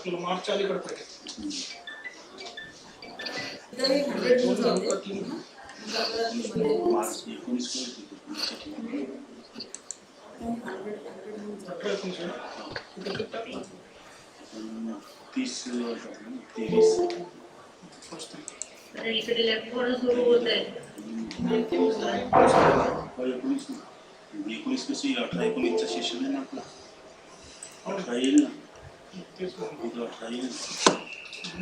तारखेला मार्च अलीकडे पडते. इकडे लेफ्ट सुरू होत आहे. 19 कशी 18-19चा सेशन आहे ना आपला. 18 येईल ना. तेच 18 येईल.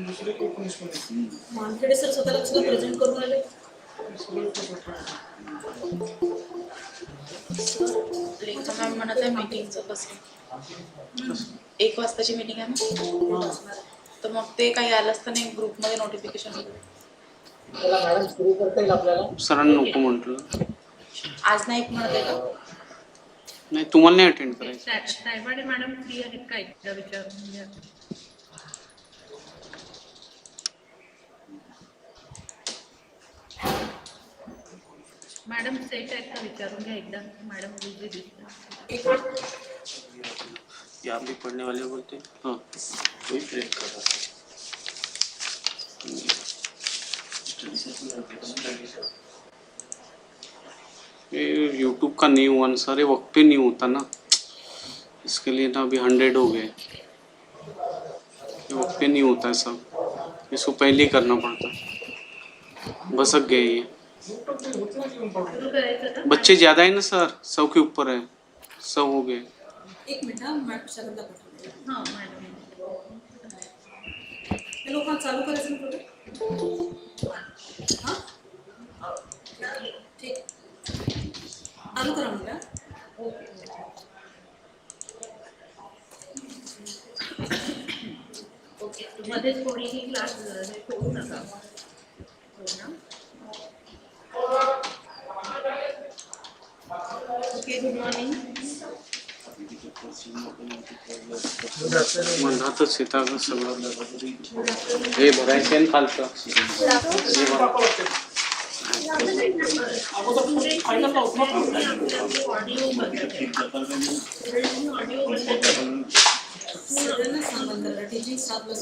दुसरे 19 मध्ये. मानखेडे सर स्वतःला कसं प्रेझेंट करून आले. लेखा मॅम म्हणत आहे मीटिंगचं कसं 1 वाजताची मीटिंग आहे ना, तर मग ते काही आलंच तर नाही ग्रुपमध्ये नोटिफिकेशन वगैरे. मॅडम सुरू करता येईल आपल्याला. सरांना नको म्हटलं. आज नाही म्हणत आहे का? नाही, तुम्हाला नाही अटेंड करायचं. साहेबाडे मॅडम फ्री आहेत का एकदा विचारून घ्या. मॅडम सेट आहेत का विचारून घ्या एकदा. मॅडम बिझी दिसतात. यहाँ भी पढ़ने वाले बोलते हैं. हाँ, कोई ट्रेक कर रहा है. ये यूट्यूब का न्यू आंसर है, वक्त पे नहीं होता ना, इसके लिए ना अभी 100 हो गए. ये वक्त पे नहीं होता है सब, इसको पहले ही करना पड़ता. बसक गए ये बच्चे ज़्यादा है ना सर, 100 के ऊपर है, 100 हो गए. एक मिनिट मॅडम सरांना पाठवते. हां मॅडम हे लोकांना चालू करायचं ना पुढे. हां ठीक चालू करा म्हणलं. ओके मध्येच कोणीही क्लास करू नका. Okay good morning. मनातच येतं का सगळं. हे भरायचं आहे ना खालचं. टीचिंग स्टाफला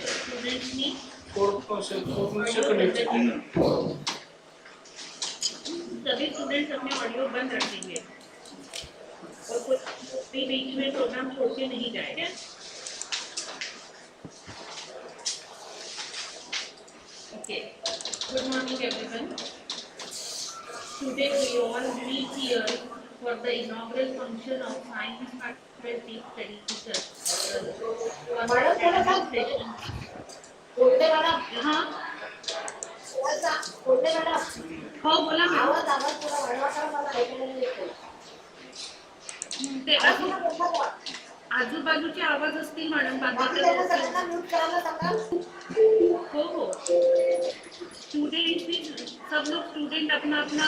स्टुडंट्सनी सभी स्टूडेंट्स अपने ऑडियो बंद रखेंगे और कोई बीच में प्रोग्राम छोड़ के नहीं जाएगा. Okay. Good morning, everyone. Today we all meet here for the inaugural function of Science Faculty Study Research. हाँ हो बोला ते आजूबाजूचे आवाज असतील मॅडम. हो हो स्टूडेंट भी सब लोग स्टूडेंट अपना अपना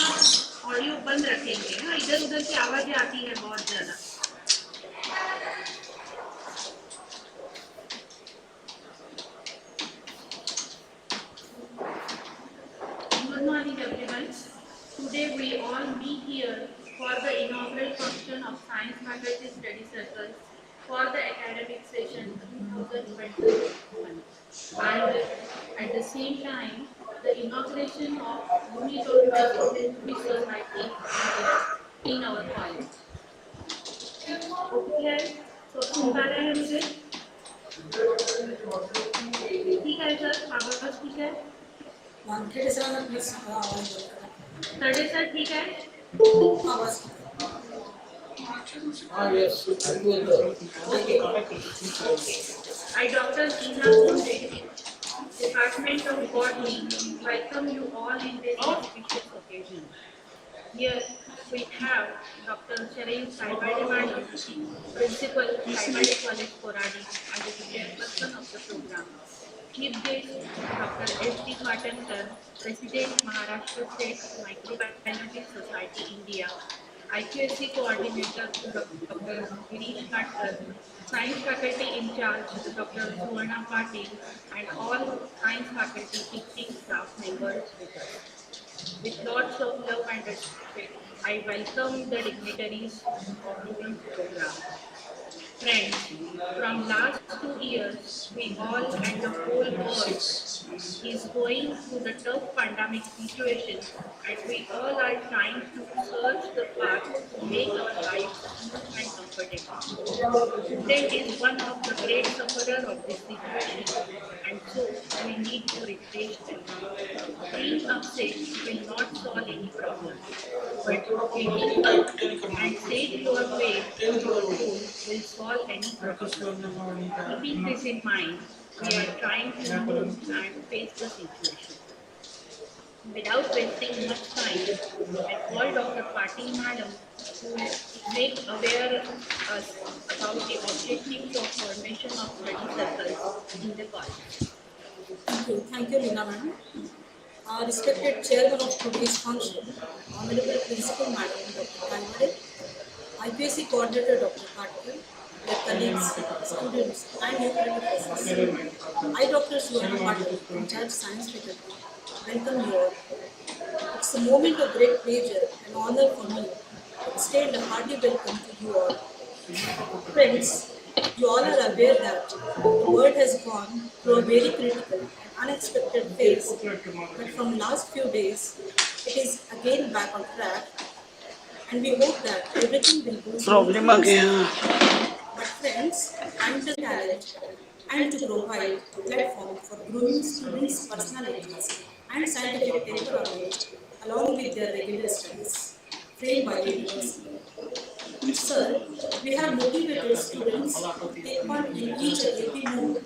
ऑडियो बंद रखेंगे. हाँ इधर उधर की आवाज़ें आती है बहुत ज़्यादा. Good morning everyone. Today we all meet here for the inaugural function of Science Faculty Study Circle for the academic session 2021 and at the same time the inauguration of Inaugural Society in our college. Okay, so सुन पा रहे हैं मुझे? ठीक है sir, आवाज ठीक है? मानखेड़े sir please आवाज तड़े सर ठीक है? आवाज yes. I Dr. Inaugural, Department of Botany, welcome you all in this auspicious occasion. Here we have Dr. Sharin Saibade Madam, Principal Saibade College Koradi, and the chairperson of the program. Chief guest Dr. S.T. Khatankar, President Maharashtra State Microbiology Society India, IQSC Coordinator Dr. Girish Katkar, Science Faculty in charge Dr. Suvarna Patil, and all Science Faculty teaching staff members with us. With lots of love and respect, I welcome the dignitaries of this program. Friends, from last 2 years, we all and the whole world is going through the tough pandemic situation, and we all are trying to search the path to make our lives smooth and comfortable. Student is one of the great sufferer of this situation, and so we need to refresh them. Being upset will not solve any problem, but getting up and set your way to your goal will solve any problem. Keeping this in mind, we are trying to move and face the situation. Without wasting much time, I called Dr. Patil Madam to make aware us about the objectives of formation of study circles in the college. Thank you, Leena Madam. Respected Chairman of today's function, Honorable Principal Madam Dr. Kalwade, IPSC Coordinator Dr. Patil, their colleagues, students, and your professors. I, Dr. Suvarna Patil, in charge Science Faculty, welcome you all. It's a moment of great pleasure and honor for me to extend a hearty welcome to you all. Friends, you all are aware that the world has gone through a very critical and unexpected phase, but from last few days, it is again back on track, and we hope that everything will go problem आ smoothly. गया. But friends, I'm to challenge and to provide a platform for grooming students' personalities and scientific temperament along with their regular studies framed by the university. Sir, we have motivated students to take part in each and every move.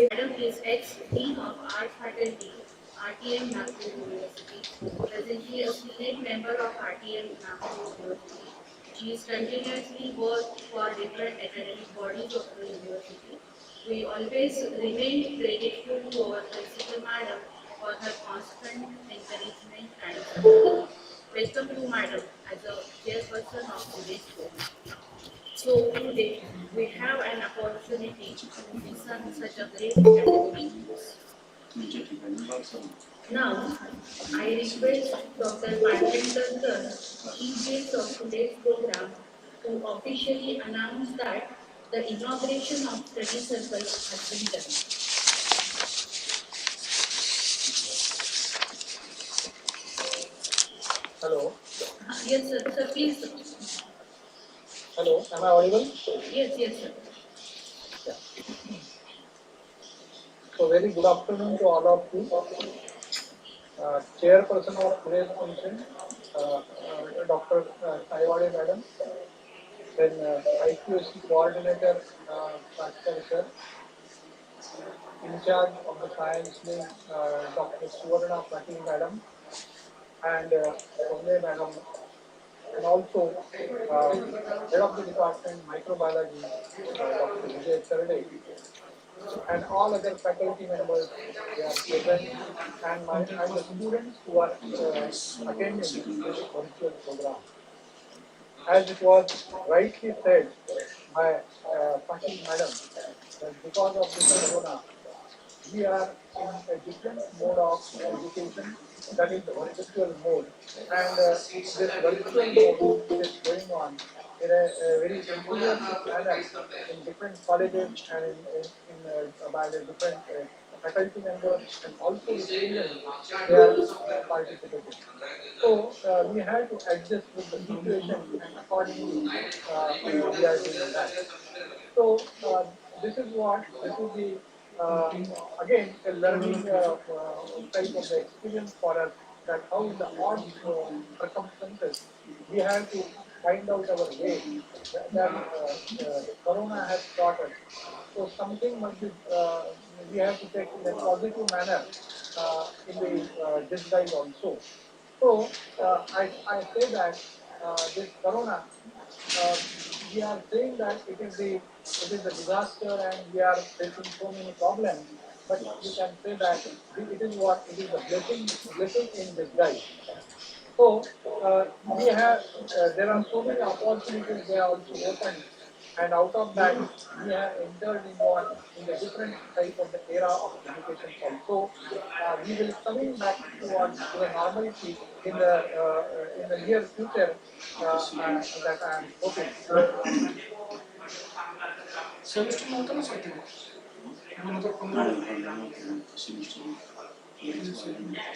Madam is ex-Dean of Art Faculty, RTM Nagpur University, presently a Senate member of RTM Nagpur University. She is continuously worked for different academic bodies of the university. We always remain grateful to our principal madam for her constant encouragement and support. Welcome to madam as a chairperson of today's program. So today we have an opportunity to listen such a great academic news. Now, I request Dr. Parvender sir, chief guest of today's program, to officially announce that the inauguration of study circle has been done. Hello. Yes, sir, please. Sir. Hello. Am I audible? Yes, sir. Yeah. So very good afternoon to all of you. Chairperson of today's function, Dr. Kaiwade Madam, then IQSC Coordinator, Practical Sir, in charge of the science wing, Dr. Suvarna Patil Madam, and Onle Madam, and also head of the department Microbiology, Dr. Vijay Sarade, and all other faculty members they are present, and the students who are attending this virtual program. As it was rightly said by Patil Madam, that because of this corona, we are in a different mode of education, that is the virtual mode. And this virtual mode is going on in a very continuous manner in different colleges and by the different faculty members and also the students they are participating. So we have to adjust with the situation and accordingly we are doing that. So this is the again a learning type of the experience for us, that how in the odd circumstances we have to find out our way that corona has taught us. So something must be we have to take in a positive manner in the disguise also. So I say that this corona, uh, we are saying that it is a disaster and we are facing so many problems, but we can say that it is what it is a blessing in disguise. So we have there are so many opportunities they are also open, and out of that we have entered in the different type of the era of education also. We will coming back to the normality in the near future that I am hoping. Semester नव्हतं ना सध्या मला तर 15 semester second year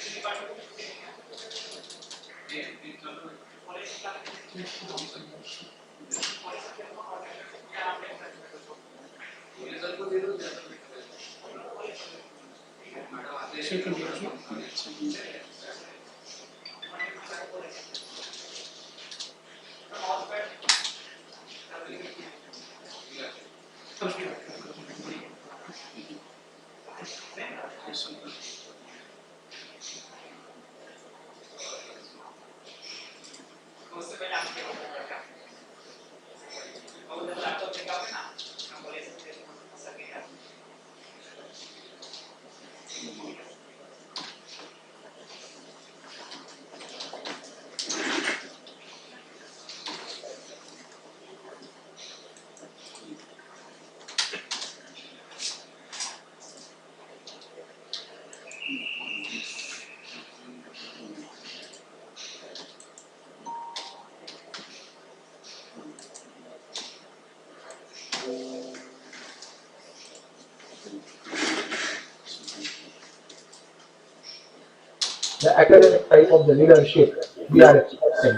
the academic type of the leadership we are expecting.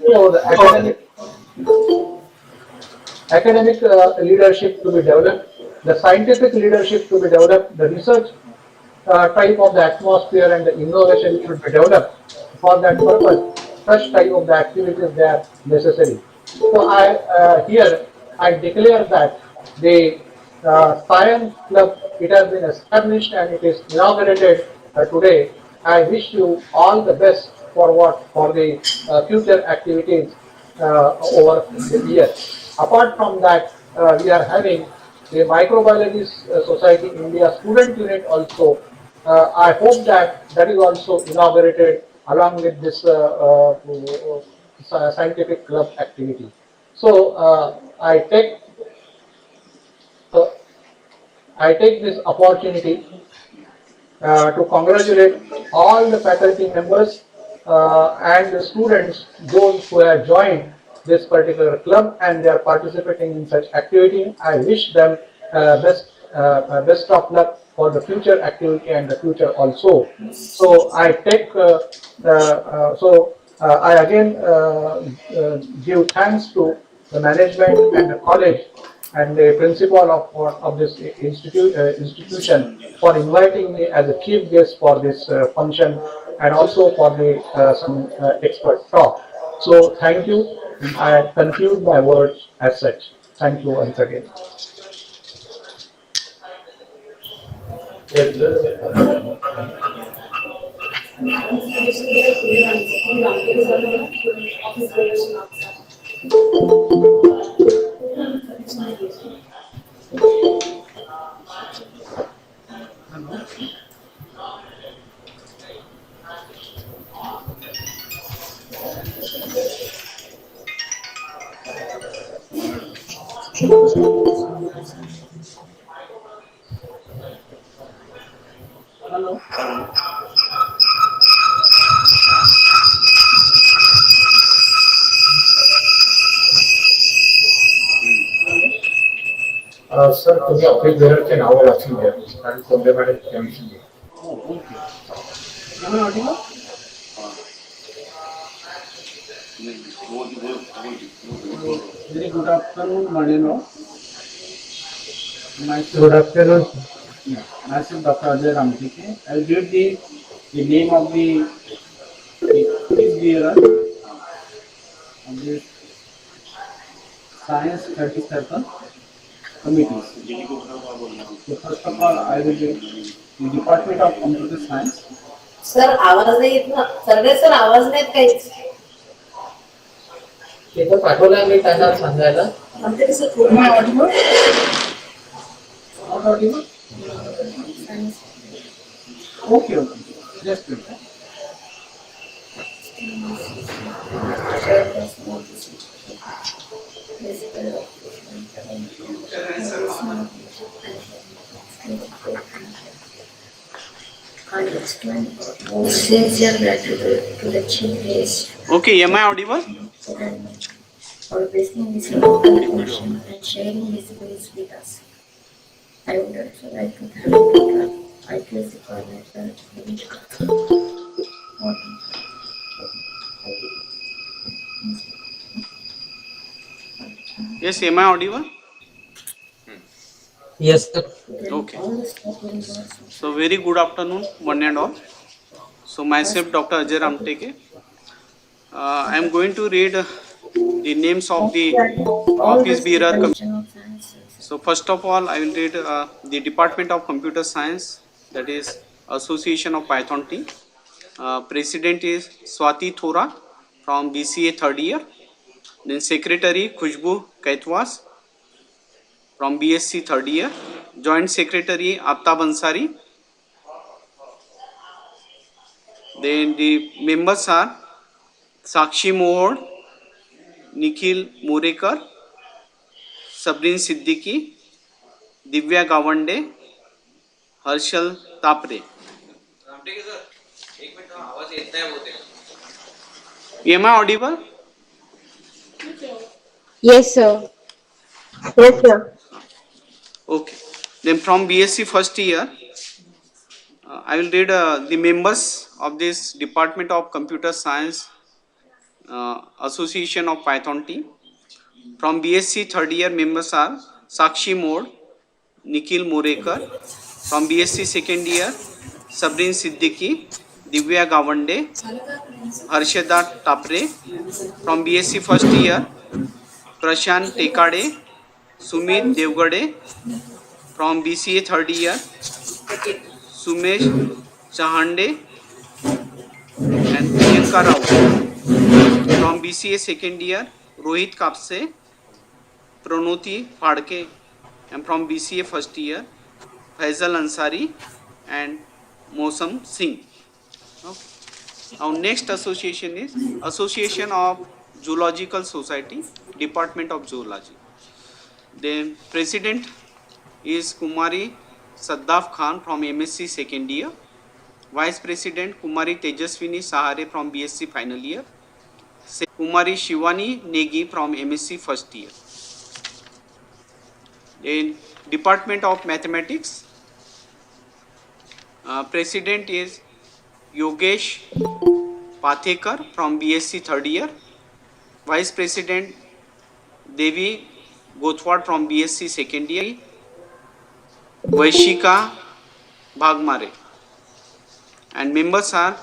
So the academic leadership to be developed, the scientific leadership to be developed, the research type of the atmosphere and the innovation should be developed. For that purpose, such type of the activities they are necessary. So I declare that the science club, it has been established and it is inaugurated today. I wish you all the best for the future activities over the year. Apart from that, we are having the Microbiology Society India student unit also. I hope that is also inaugurated along with this scientific club activity. So uh, I take this opportunity to congratulate all the faculty members and the students, those who have joined this particular club and they are participating in such activity. I wish them best of luck for the future activity and the future also. So I again give thanks to the management and the college and the principal of this institution for inviting me as a chief guest for this function and also for the some expert talk. So thank you. I conclude my words as such. Thank you once again. Sir तुम्ही office बेररचे नाव वाचून घ्या कारण कोंबडे madam commission घ्या. Okay Am I audible? Very good afternoon, Manino. Good afternoon. Myself Dr. Ajay Ramtike. I will read the name of the quiz bearer of the Science 30 committees. So first of all, I will read the Department of Computer Science. Sir आवाज नाही येत ना सर्वे sir आवाज नाहीत काहीच तिथं पाठवलंय मी त्यांना सांगायला. आमच्या कसं खूप Am I audible? Not audible? Okay, okay. Just wait. I extend most sincere gratitude to the chief guest Okay, am I audible? for blessing this wonderful function and sharing his grace with us. I would also like to thank Dr. IPSC coordinator. Yes, am I audible? Yes, sir. Then Okay. all the staff members of So very good afternoon, one and all. So myself, first Dr. Ajay Ramteke. I am going to read the names of the all the office bearer. students of science. So first of all, I will read the Department of Computer Science, that is Association of Python team. President is Swati Thora from BCA third year. Then Secretary Khushbu Kaitwas from BSc third year. Joint Secretary Aftab Ansari. Then the members are Sakshi Mohod, Nikhil Murekar, Sabrin Siddiqui, Divya Gawande, Harshal Tapre. Am I audible? Yes, sir. Yes, sir. Okay. Then from BSc first year, I will read the members of this Department of Computer Science Association of Python team. From BSc third year, members are Sakshi Mode, Nikhil Murekar. From BSc second year, Sabrin Siddiqui, Divya Gawande, Harshada Tapre. From BSc first year, Prashant Tekade, Sumit Devgade. From BCA third year, Sumesh Chahande and Priyanka Raut. From BCA second year, Rohit Kapse, Pranoti Phadke, and from BCA first year, Faisal Ansari and Mosam Singh. Okay. Our next association is Association of Zoological Society, Department of Zoology. Then President is Kumari Saddaf Khan from MSc second year. Vice President Kumari Tejaswini Sahare from BSc final year. Kumari Shivani Negi from MSc first year. In Department of Mathematics, President is Yogesh Pathekar from BSc third year. Vice President Devi Gothwad from BSc second year. Vaishika Bhagmare. And members are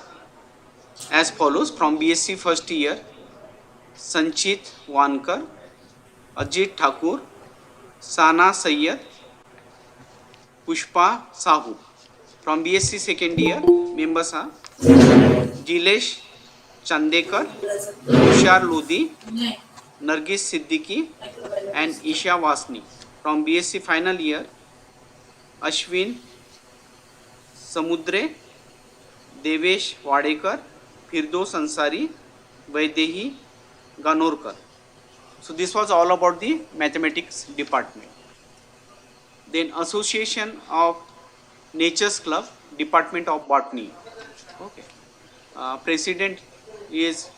as follows: from BSc first year, Sanchit Wankar, Ajit Thakur, Sana Sayyad, Pushpa Sahu. From BSc second year, members are Jilesh Chandekar, Tushar Lodi, Nargis Siddiqui, and Isha Wasni. From BSc final year, Ashwin Samudre, Devesh Wadekar, Firdos Ansari, Vaidehi Ganorkar. So this was all about the mathematics department. Then Association of Nature's Club, Department of Botany. Okay. President is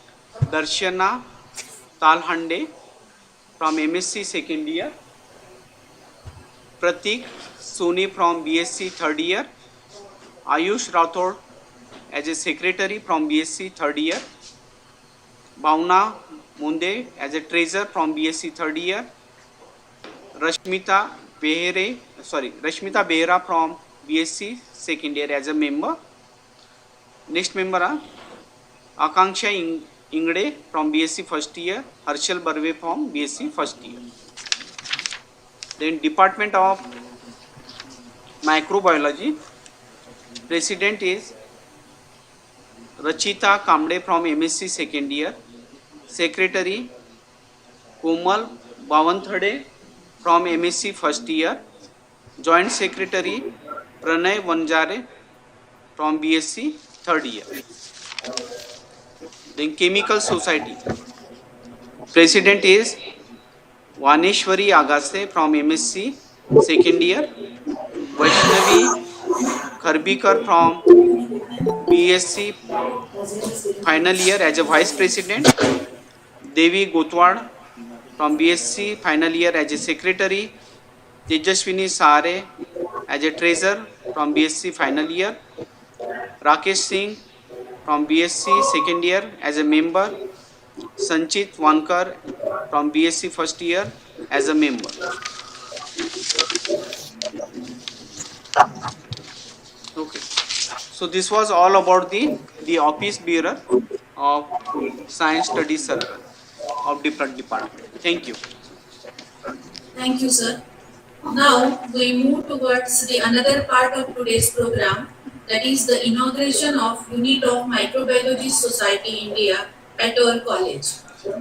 Darshana Talhande from MSc second year. Pratik Soni from BSc third year. Ayush Rathod as a secretary from BSc third year. Bhavna Munde as a treasurer from BSc third year. Rashmita Behera from BSc second year as a member. Next member are Akanksha Ingde from BSc first year, Harshal Barve from BSc first year. Then Department of Microbiology, President is Rachita Kamde from MSc second year, Secretary Komal Bavanthade from MSc first year, Joint Secretary Pranay Vanjare from BSc third year. Then Chemical Society, President is Vaneshwari Agase from MSc second year, Vaishnavi Kharbikar from BSc final year as a Vice President, Devi Gotwad from BSc final year as a Secretary, Tejaswini Sare as a treasurer from BSc final year. Rakesh Singh from BSc second year as a member. Sanchit Wankar from BSc first year as a member. Okay. So this was all about the office bearer of Science Study Circle of different department. Thank you. Thank you, sir. Now we move towards the another part of today's program, that is the inauguration of Unit of Microbiology Society India at our college.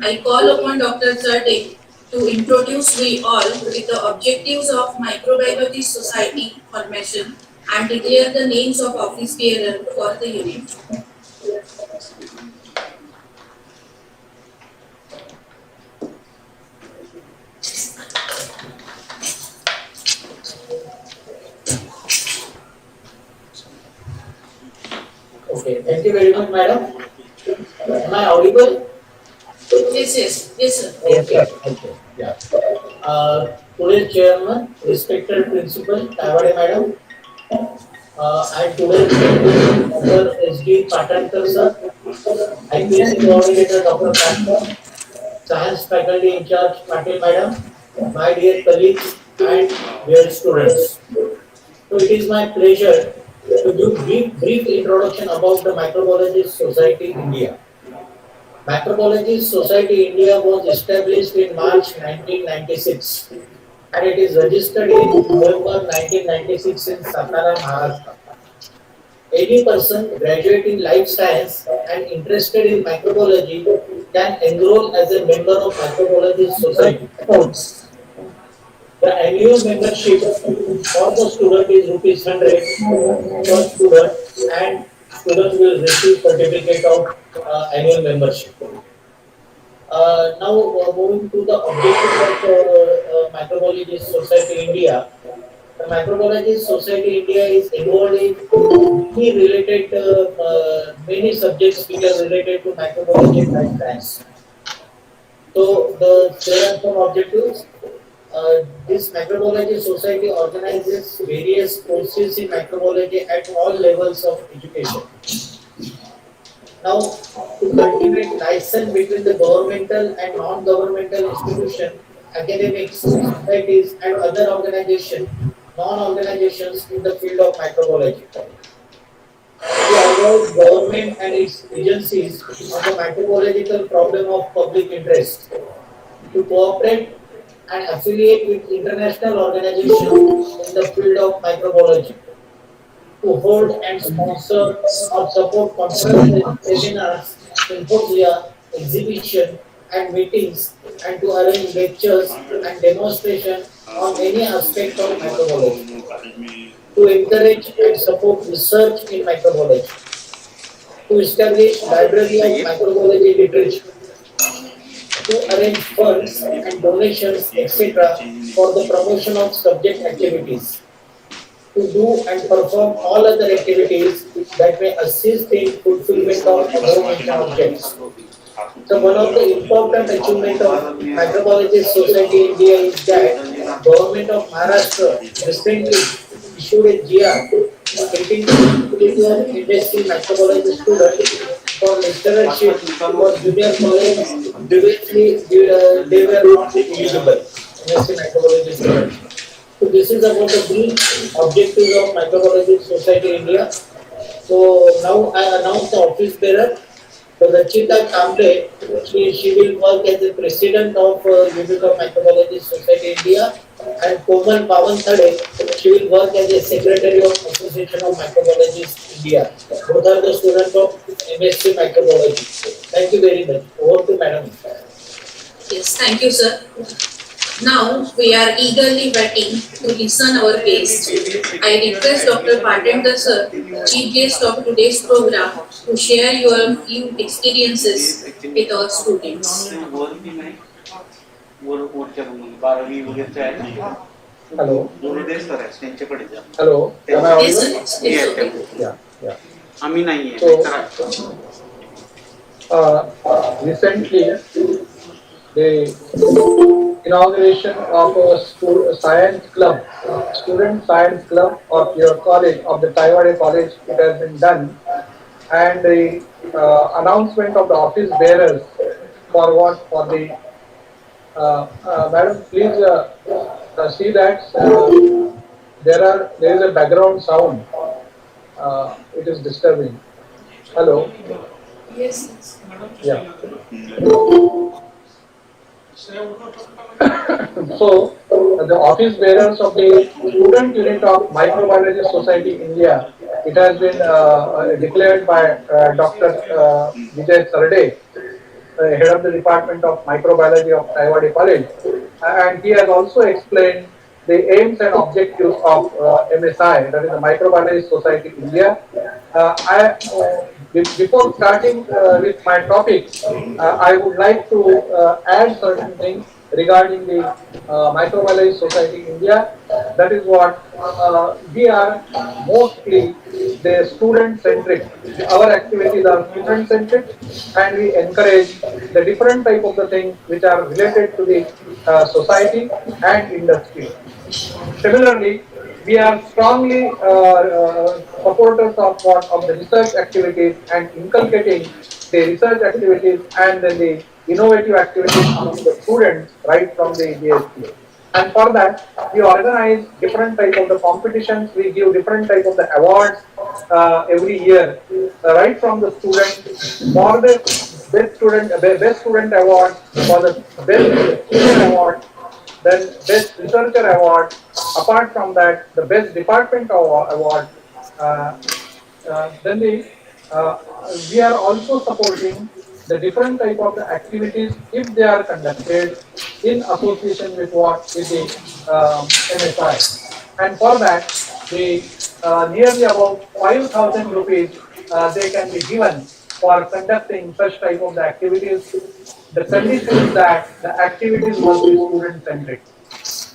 I call upon Dr. Zerde to introduce we all with the objectives of Microbiology Society formation and declare the names of office bearer for the unit. Okay, thank you very much, madam. Am I audible? Yes, sir. Okay, okay, yeah. Today's chairman, respected principal, Taiwade madam, and today's Dr. S.D. Patankar sir, IPSC coordinator Dr. Katkar, science faculty in charge Patil madam, my dear colleagues and dear students. So it is my pleasure to give brief introduction about the Microbiology Society India. Microbiology Society India was established in March 1996 and it is registered in November 1996 in Satara, Maharashtra. Any person graduating life science and interested in microbiology can enroll as a member of Microbiology Society. The annual membership for the student is rupees 100 per student and student will receive certificate of annual membership. Now moving to the objective of Microbiology Society India. The Microbiology Society India is involved in many subjects which are related to microbiology and life science. So there are some objectives. This Microbiology Society organizes various courses in microbiology at all levels of education. Now, to cultivate license between the governmental and non-governmental institutions, academics, societies, and other non-organizations in the field of microbiology. To avoid government and its agencies on the microbiological problem of public interest. To cooperate and affiliate with international organizations in the field of microbiology. To hold and sponsor or support conferences, seminars, symposia, exhibition, and meetings, and to arrange lectures and demonstration on any aspect of microbiology. To encourage and support research in microbiology. To establish library of microbiology literature. To arrange funds and donations, etc., for the promotion of subject activities. To do and perform all other activities that may assist in fulfillment of above mentioned objects. So one of the important achievement of Microbiology Society India is that Government of Maharashtra recently issued a GR stating the eligibility of MSc microbiology students for lecturership for junior college. Previously, they were not eligible. MSc microbiology students. So this is about the brief objectives of Microbiology Society India. So now I announce the office bearer. So Rachita Kamble, she will work as the president of Unit of Microbiology Society India, and Komal Pavanthade, she will work as a secretary of Association of Microbiologists India. Both are the students of MSc Microbiology. Thank you very much. Over to Madam. Yes, thank you, sir. Now we are eagerly waiting to listen our guest. I request Dr. Patendra sir, chief guest of today's program, to share your few experiences with our students. Hello. Hello. Am I audible? Yes, sir. Yes, okay. Yeah. आम्ही नाहीये. So, recently, they inauguration of a science club, student science club of your college, of the Taiwan College. It has been done, and the announcement of the office bearers for what, for the madam, please see that there is a background sound. It is disturbing. Hello. Yes, yes. Yeah. So, the office bearers of the student unit of Microbiology Society India, it has been declared by Dr. Vijay Sarde, head of the Department of Microbiology of Taiwan College, and he has also explained the aims and objectives of MSI, that is the Microbiology Society India. Before starting with my topic, I would like to add certain things regarding the Microbiology Society India. That is what we are mostly the student centric. Our activities are student centric, and we encourage the different type of the things which are related to the society and industry. Similarly, we are strongly supporters of what, of the research activities and inculcating the research activities and then the innovative activities among the students right from the BSc. And for that, we organize different type of the competitions. We give different type of the awards every year, right from the student for the best student award, for the best student award, then best researcher award. Apart from that, the best department award. Uh, then uh, we are also supporting the different type of the activities if they are conducted in association with what, with the MSI, and for that the nearly about 5,000 rupees they can be given for conducting such type of the activities. The condition is that the activities must be student centric.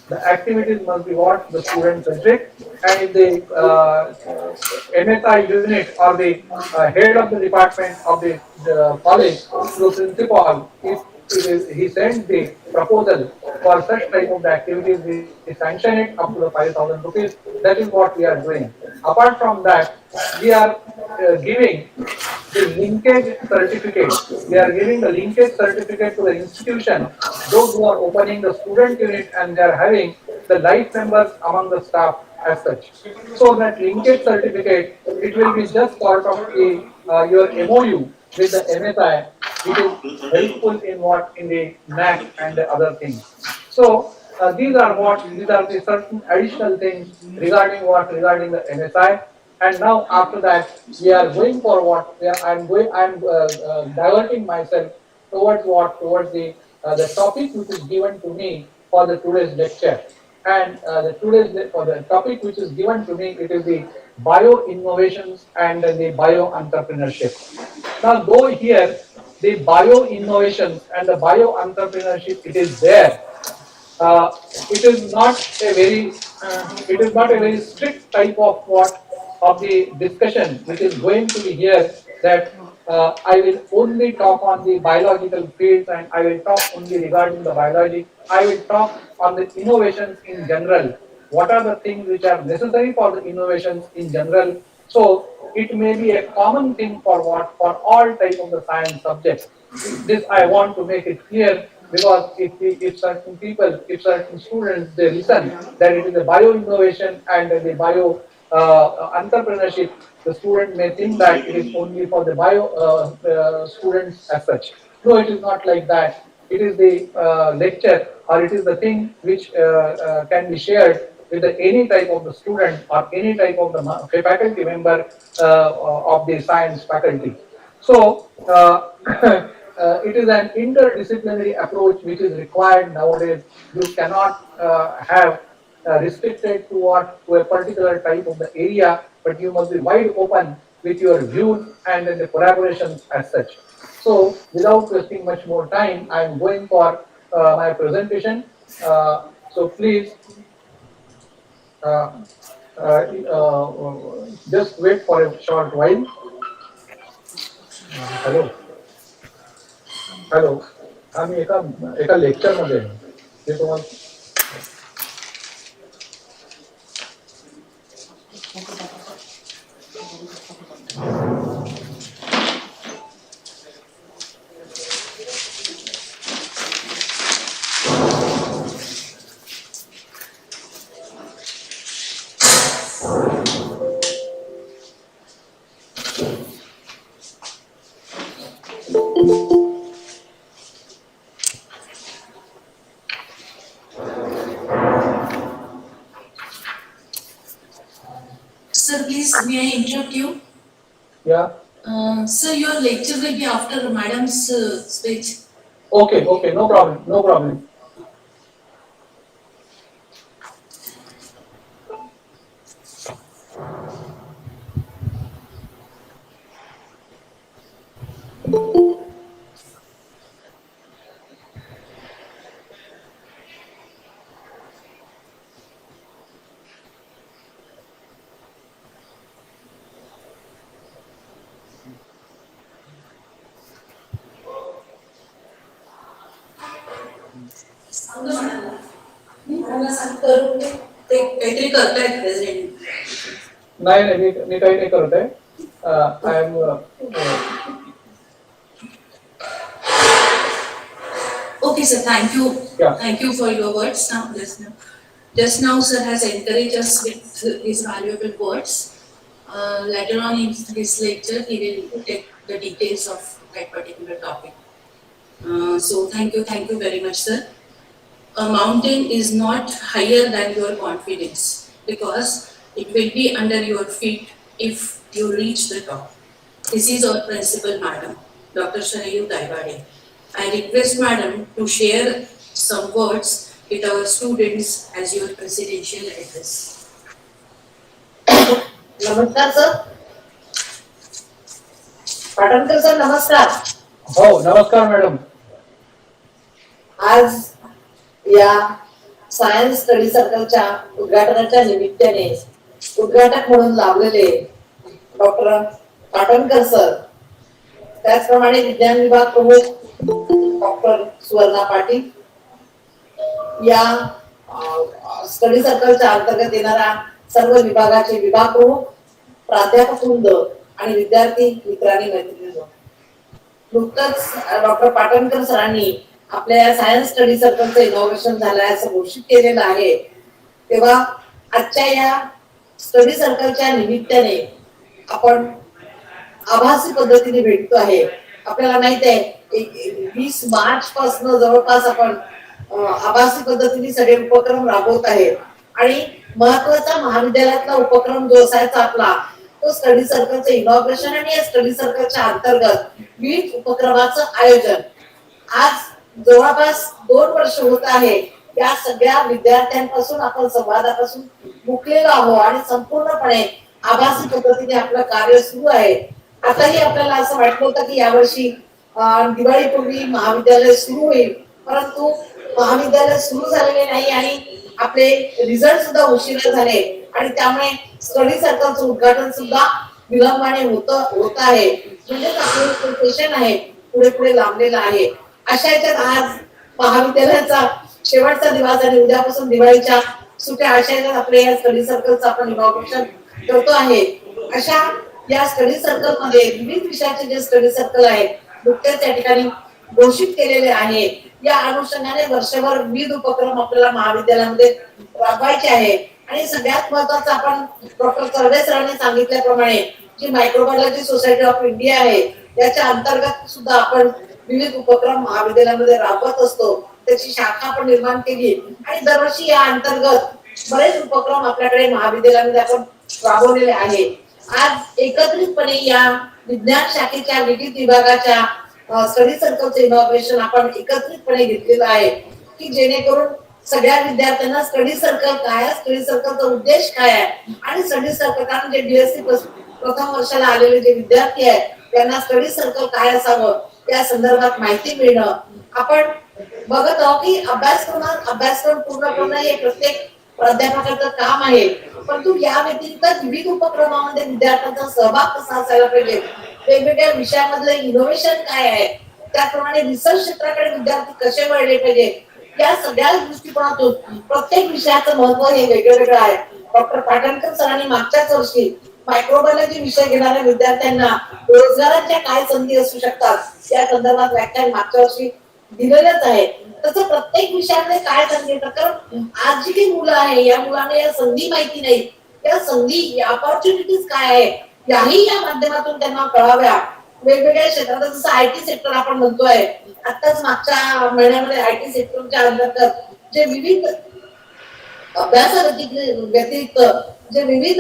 The activities must be what, the student centric, and if the MSI unit or the head of the department of the college to the principal, if it is, he sends the proposal for such type of the activities, we sanction it up to the 5,000 rupees. That is what we are doing. Apart from that, we are giving the linkage certificate. We are giving the linkage certificate to the institution, those who are opening the student unit and they are having the life members among the staff as such. So that linkage certificate, it will be just part of the your MOU with the MSI. It is helpful in what, in the NAC and the other things. So these are what, these are the certain additional things regarding what, regarding the MSI. And now after that, we are going for what, I'm diverting myself towards what, towards the topic which is given to me for the today's lecture. And for the topic which is given to me, it is the bio innovations and the bio entrepreneurship. Now, though here the bio innovations and the bio entrepreneurship, it is there, uh, it is not a very it is not a very strict type of what, of the discussion which is going to be here, that I will only talk on the biological fields and I will talk only regarding the biology. I will talk on the innovations in general. What are the things which are necessary for the innovations in general? So it may be a common thing for what, for all type of the science subjects. This I want to make it clear, because if certain people, if certain students, they listen that it is a bio innovation and the bio entrepreneurship, the student may think that it is only for the bio students as such. No, it is not like that. It is the lecture, or it is the thing which can be shared with any type of the student or any type of the faculty member of the science faculty. So, it is an interdisciplinary approach which is required nowadays. You cannot have restricted to what, to a particular type of the area, but you must be wide open with your views and then the collaborations as such. So, without wasting much more time, I am going for my presentation. So, please uh, just wait for a short while. Hello. Hello, आम्ही एका एका लेक्चरमध्ये आहे. This one. Sir, please, may I interrupt you? Yeah. Sir, your lecture will be after Madam's speech. Okay, okay, no problem, no problem. ते काहीतरी करतायत present. नाही नाही मी काही नाही करत आहे. I am Okay, sir. Thank you. Yeah. Thank you for your words. Just now, sir has encouraged us with his valuable words. Later on in his lecture, he will take the details of that particular topic. So thank you very much, sir. A mountain is not higher than your confidence because it will be under your feet if you reach the top. This is our principal, madam, Dr. Shanayu Daivade. I request madam to share some words with our students as your presidential address. नमस्कार sir. Patankar sir नमस्कार. हो नमस्कार madam. आज या science study सर्कलच्या उद्घाटनाच्या निमित्ताने उद्घाटक म्हणून लाभलेले doctor Patankar sir, त्याचप्रमाणे विज्ञान विभाग प्रमुख डॉक्टर सुवर्णा पाटील, या स्टडी सर्कलच्या अंतर्गत येणाऱ्या सर्व विभागाचे विभाग प्रमुख, प्राध्यापक वृंद आणि विद्यार्थी मित्रांनी मैत्रिणींनो, नुकतंच डॉक्टर पाटणकर सरांनी आपल्या सायन्स स्टडी सर्कलचं इनॉग्रेशन झालं असं घोषित केलेलं आहे. तेव्हा आजच्या या स्टडी सर्कलच्या निमित्ताने आपण आभासी पद्धतीने भेटतो आहे. आपल्याला माहित आहे 20 मार्च पासून जवळपास आपण आभासी पद्धतीने सगळे उपक्रम राबवत आहे आणि महत्वाचा महाविद्यालयातला उपक्रम जो असायचा आपला तो स्टडी सर्कलचं इनॉग्रेशन आणि या स्टडी सर्कलच्या अंतर्गत विविध उपक्रमाचं आयोजन. आज जवळपास 2 वर्ष होत आहे या सगळ्या विद्यार्थ्यांपासून आपण संवादापासून मुकलेलो आहोत आणि संपूर्णपणे आभासी पद्धतीने आपलं कार्य सुरू आहे. आताही आपल्याला असं वाटलं होतं की यावर्षी दिवाळीपूर्वी महाविद्यालय सुरू होईल, परंतु महाविद्यालय सुरू झालेले नाही आणि आपले रिझल्ट सुद्धा उशिरा झाले आणि त्यामुळे स्टडी सर्कलचं उद्घाटन सुद्धा विलंबाने होत आहे. म्हणजे आपलं सेशन आहे पुढे पुढे लांबलेलं आहे. अशा याच्यात आज महाविद्यालयाचा शेवटचा दिवस आणि उद्यापासून दिवाळीच्या सुट्या, अशा याच्यात आपल्या या स्टडी सर्कलचं आपण इनॉग्रेशन करतो आहे. अशा या स्टडी सर्कल मध्ये विविध विषयाचे जे स्टडी सर्कल आहेत नुकतेच या ठिकाणी घोषित केलेले आहे. या अनुषंगाने वर्षभर विविध उपक्रम आपल्याला महाविद्यालयामध्ये राबवायचे आहे आणि सगळ्यात महत्वाचं आपण डॉक्टर कर्वे सरांनी सांगितल्याप्रमाणे जी मायक्रोबायोलॉजी सोसायटी ऑफ इंडिया आहे त्याच्या अंतर्गत सुद्धा आपण विविध उपक्रम महाविद्यालयामध्ये राबवत असतो. त्याची शाखा आपण निर्माण केली आणि दरवर्षी या अंतर्गत बरेच उपक्रम आपल्याकडे महाविद्यालयामध्ये आपण राबवलेले आहे. आज एकत्रितपणे या विज्ञान शाखेच्या विविध विभागाच्या स्टडी सर्कलचं इनॉग्रेशन आपण एकत्रितपणे घेतलेलं आहे की जेणेकरून सगळ्या विद्यार्थ्यांना स्टडी सर्कल काय आहे, स्टडी सर्कलचा उद्देश काय आहे आणि स्टडी सर्कल कारण जे बीएससी प्रथम वर्षाला आलेले जे विद्यार्थी आहेत त्यांना स्टडी सर्कल काय असावं त्या संदर्भात माहिती मिळणं. आपण बघत आहोत की अभ्यासक्रम पूर्ण करणं हे प्रत्येक प्राध्यापकाचं काम आहे, परंतु या व्यतिरिक्त विविध उपक्रमामध्ये विद्यार्थ्यांचा सहभाग कसा असायला पाहिजे, वेगवेगळ्या विषयामधलं इनोव्हेशन काय आहे, त्याप्रमाणे रिसर्च क्षेत्राकडे विद्यार्थी कसे वळले पाहिजे या सगळ्या दृष्टिकोनातून प्रत्येक विषयाचं महत्व हे वेगळं वेगळं आहे. डॉक्टर पाटणकर सरांनी मागच्याच वर्षी मायक्रोबायोलॉजी विषय घेणाऱ्या विद्यार्थ्यांना रोजगाराच्या काय संधी असू शकतात या संदर्भात व्याख्यान मागच्या वर्षी दिलेलंच आहे. तसं प्रत्येक विषयामध्ये काय संधी येतात, कारण आज जी काही मुलं आहे या मुलांना या संधी माहिती नाही, या संधी ऑपॉर्च्युनिटीज काय आहे याही या माध्यमातून त्यांना कळाव्या. वेगवेगळ्या क्षेत्रात जसं आयटी सेक्टर आपण म्हणतोय, आताच मागच्या महिन्यामध्ये आयटी सेक्टरच्या अंतर्गत जे विविध व्यतिरिक्त जे विविध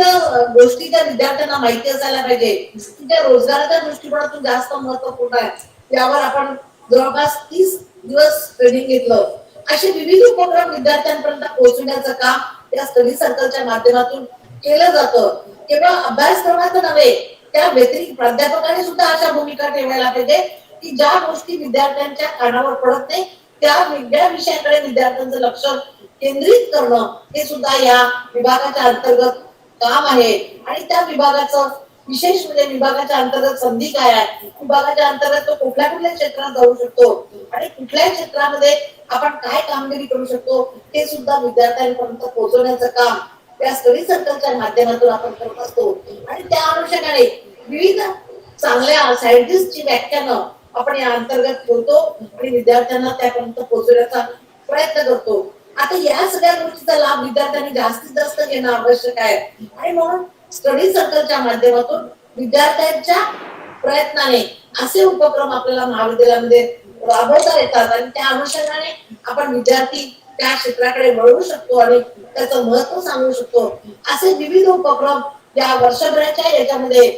गोष्टी त्या विद्यार्थ्यांना माहिती असायला पाहिजे, त्या रोजगाराच्या दृष्टिकोनातून जास्त महत्वपूर्ण आहे यावर आपण जवळपास 30 दिवस ट्रेनिंग घेतलं. असे विविध उपक्रम विद्यार्थ्यांपर्यंत पोहोचवण्याचं काम या स्टडी सर्कलच्या माध्यमातून केलं जातं. केवळ अभ्यासक्रमाचं नव्हे, त्या व्यतिरिक्त प्राध्यापकांनी सुद्धा अशा भूमिका ठेवायला पाहिजे की ज्या गोष्टी विद्यार्थ्यांच्या कानावर पडत नाही त्या वेगळ्या विषयाकडे विद्यार्थ्यांचं लक्ष केंद्रित करणं हे सुद्धा या विभागाच्या अंतर्गत काम आहे. आणि त्या विभागाचं विशेष म्हणजे विभागाच्या अंतर्गत संधी काय आहे, विभागाच्या अंतर्गत तो कुठल्या कुठल्या क्षेत्रात जाऊ शकतो आणि कुठल्या क्षेत्रामध्ये आपण काय कामगिरी करू शकतो हे सुद्धा विद्यार्थ्यांपर्यंत पोहोचवण्याचं काम त्या स्टडी सर्कलच्या माध्यमातून आपण करत असतो. आणि त्या अनुषंगाने विविध चांगल्या सायंटिस्टची व्याख्यानं आपण या अंतर्गत ठेवतो आणि विद्यार्थ्यांना त्यापर्यंत पोहोचवण्याचा प्रयत्न करतो. आता या सगळ्या गोष्टीचा लाभ विद्यार्थ्यांनी जास्तीत जास्त घेणं आवश्यक आहे आणि म्हणून स्टडी सर्कलच्या माध्यमातून विद्यार्थ्यांच्या प्रयत्नाने असे उपक्रम आपल्याला महाविद्यालयामध्ये राबवता येतात आणि त्या अनुषंगाने आपण विद्यार्थी त्या क्षेत्राकडे वळवू शकतो आणि त्याचं महत्व सांगू शकतो. असे विविध उपक्रम या वर्षभराच्या याच्यामध्ये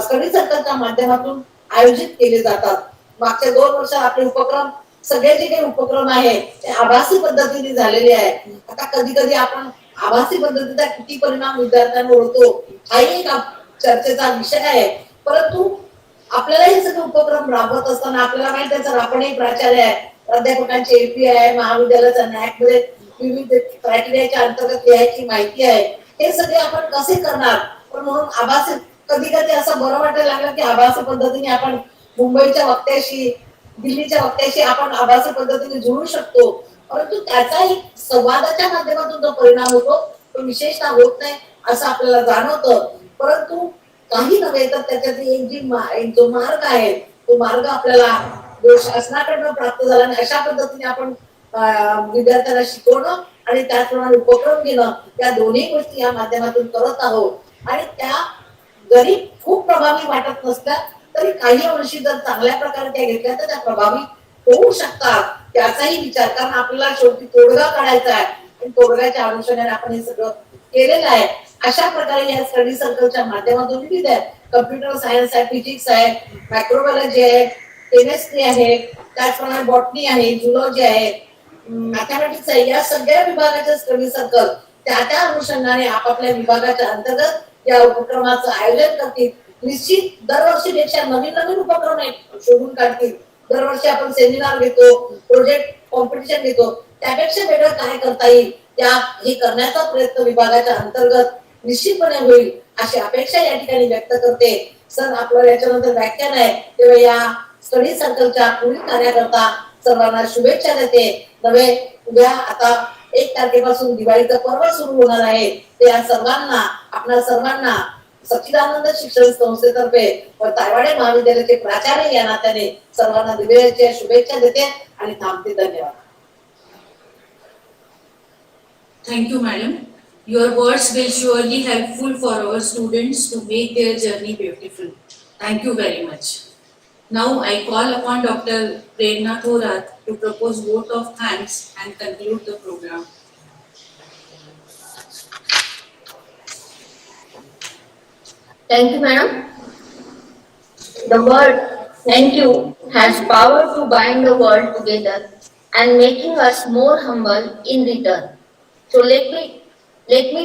स्टडी सर्कलच्या माध्यमातून आयोजित केले जातात. मागच्या 2 वर्षात आपले उपक्रम सगळे जे काही उपक्रम आहे ते आभासी पद्धतीने झालेले आहे. आता कधी कधी आपण आभासी पद्धतीचा किती परिणाम विद्यार्थ्यांवर होतो हाही एक चर्चेचा विषय आहे. परंतु आपल्याला हे सगळे उपक्रम राबवत असताना आपल्याला माहिती आहे, आपणही प्राचार्य आहे, प्राध्यापकांचे एपीआय आहे, महाविद्यालयाचा नॅक मध्ये विविध क्रायटेरियाच्या अंतर्गत लिहायची माहिती आहे. हे सगळे आपण कसे करणार, पण म्हणून आभासी कधी कधी असं बरं वाटायला लागलं की आभासी पद्धतीने आपण मुंबईच्या वक्त्याशी दिल्लीच्या वक्त्याशी आपण आभासी पद्धतीने जोडू शकतो. परंतु त्याचा एक संवादाच्या माध्यमातून जो परिणाम होतो तो विशेषतः होत नाही असं आपल्याला जाणवतं. परंतु काही नव्हे तर त्याच्यातली एक जो मार्ग आहे तो मार्ग आपल्याला जो शासनाकडनं प्राप्त झाला आणि अशा पद्धतीने आपण विद्यार्थ्यांना शिकवणं आणि त्याचप्रमाणे उपक्रम घेणं या दोन्ही गोष्टी या माध्यमातून करत आहोत. आणि त्या जरी खूप प्रभावी वाटत नसल्या तरी काही अंशी जर चांगल्या प्रकारे त्या घेतल्या तर त्या प्रभावी होऊ शकतात त्याचाही विचार, कारण आपल्याला शेवटी तोडगा काढायचा आहे आणि तोडग्याच्या अनुषंगाने आपण हे सगळं केलेलं आहे. अशा प्रकारे या स्टडी सर्कलच्या माध्यमातून विविध आहे, कम्प्युटर सायन्स आहे, फिजिक्स आहे, मायक्रोबायोलॉजी आहे, केमिस्ट्री आहे, त्याचप्रमाणे बॉटनी आहे, झुलॉजी आहे, मॅथमॅटिक्स आहे, या सगळ्या विभागाचे स्टडी सर्कल त्या त्या अनुषंगाने आपापल्या विभागाच्या अंतर्गत या उपक्रमाचं आयोजन करतील. निश्चित दरवर्षीपेक्षा नवीन नवीन उपक्रम शोधून काढतील. दरवर्षी आपण सेमिनार घेतो, प्रोजेक्ट कॉम्पिटिशन घेतो, त्यापेक्षा वेगळं काय करता येईल त्या हे करण्याचा प्रयत्न विभागाच्या अंतर्गत निश्चितपणे होईल अशी अपेक्षा या ठिकाणी व्यक्त करते. सर आपलं याच्यानंतर व्याख्यान आहे तेव्हा या स्टडी सर्कलच्या पुढील कार्याकरता सर्वांना शुभेच्छा देते. नव्हे उद्या आता 1 तारखेपासून दिवाळीचं पर्व सुरू होणार आहे. ते या सर्वांना आपल्या सर्वांना सच्चिदानंद शिक्षण संस्थेतर्फे व तायवाडे महाविद्यालयाचे प्राचार्य या नात्याने सर्वांना दिवाळीच्या शुभेच्छा देते आणि थांबते. धन्यवाद. Thank you, madam. Your words will surely helpful for our students to make their journey beautiful. Thank you very much. Now I call upon Dr. Prerna Thorat to propose vote of thanks and conclude the program. Thank you, madam. The word thank you has power to bind the world together and making us more humble in return. So let me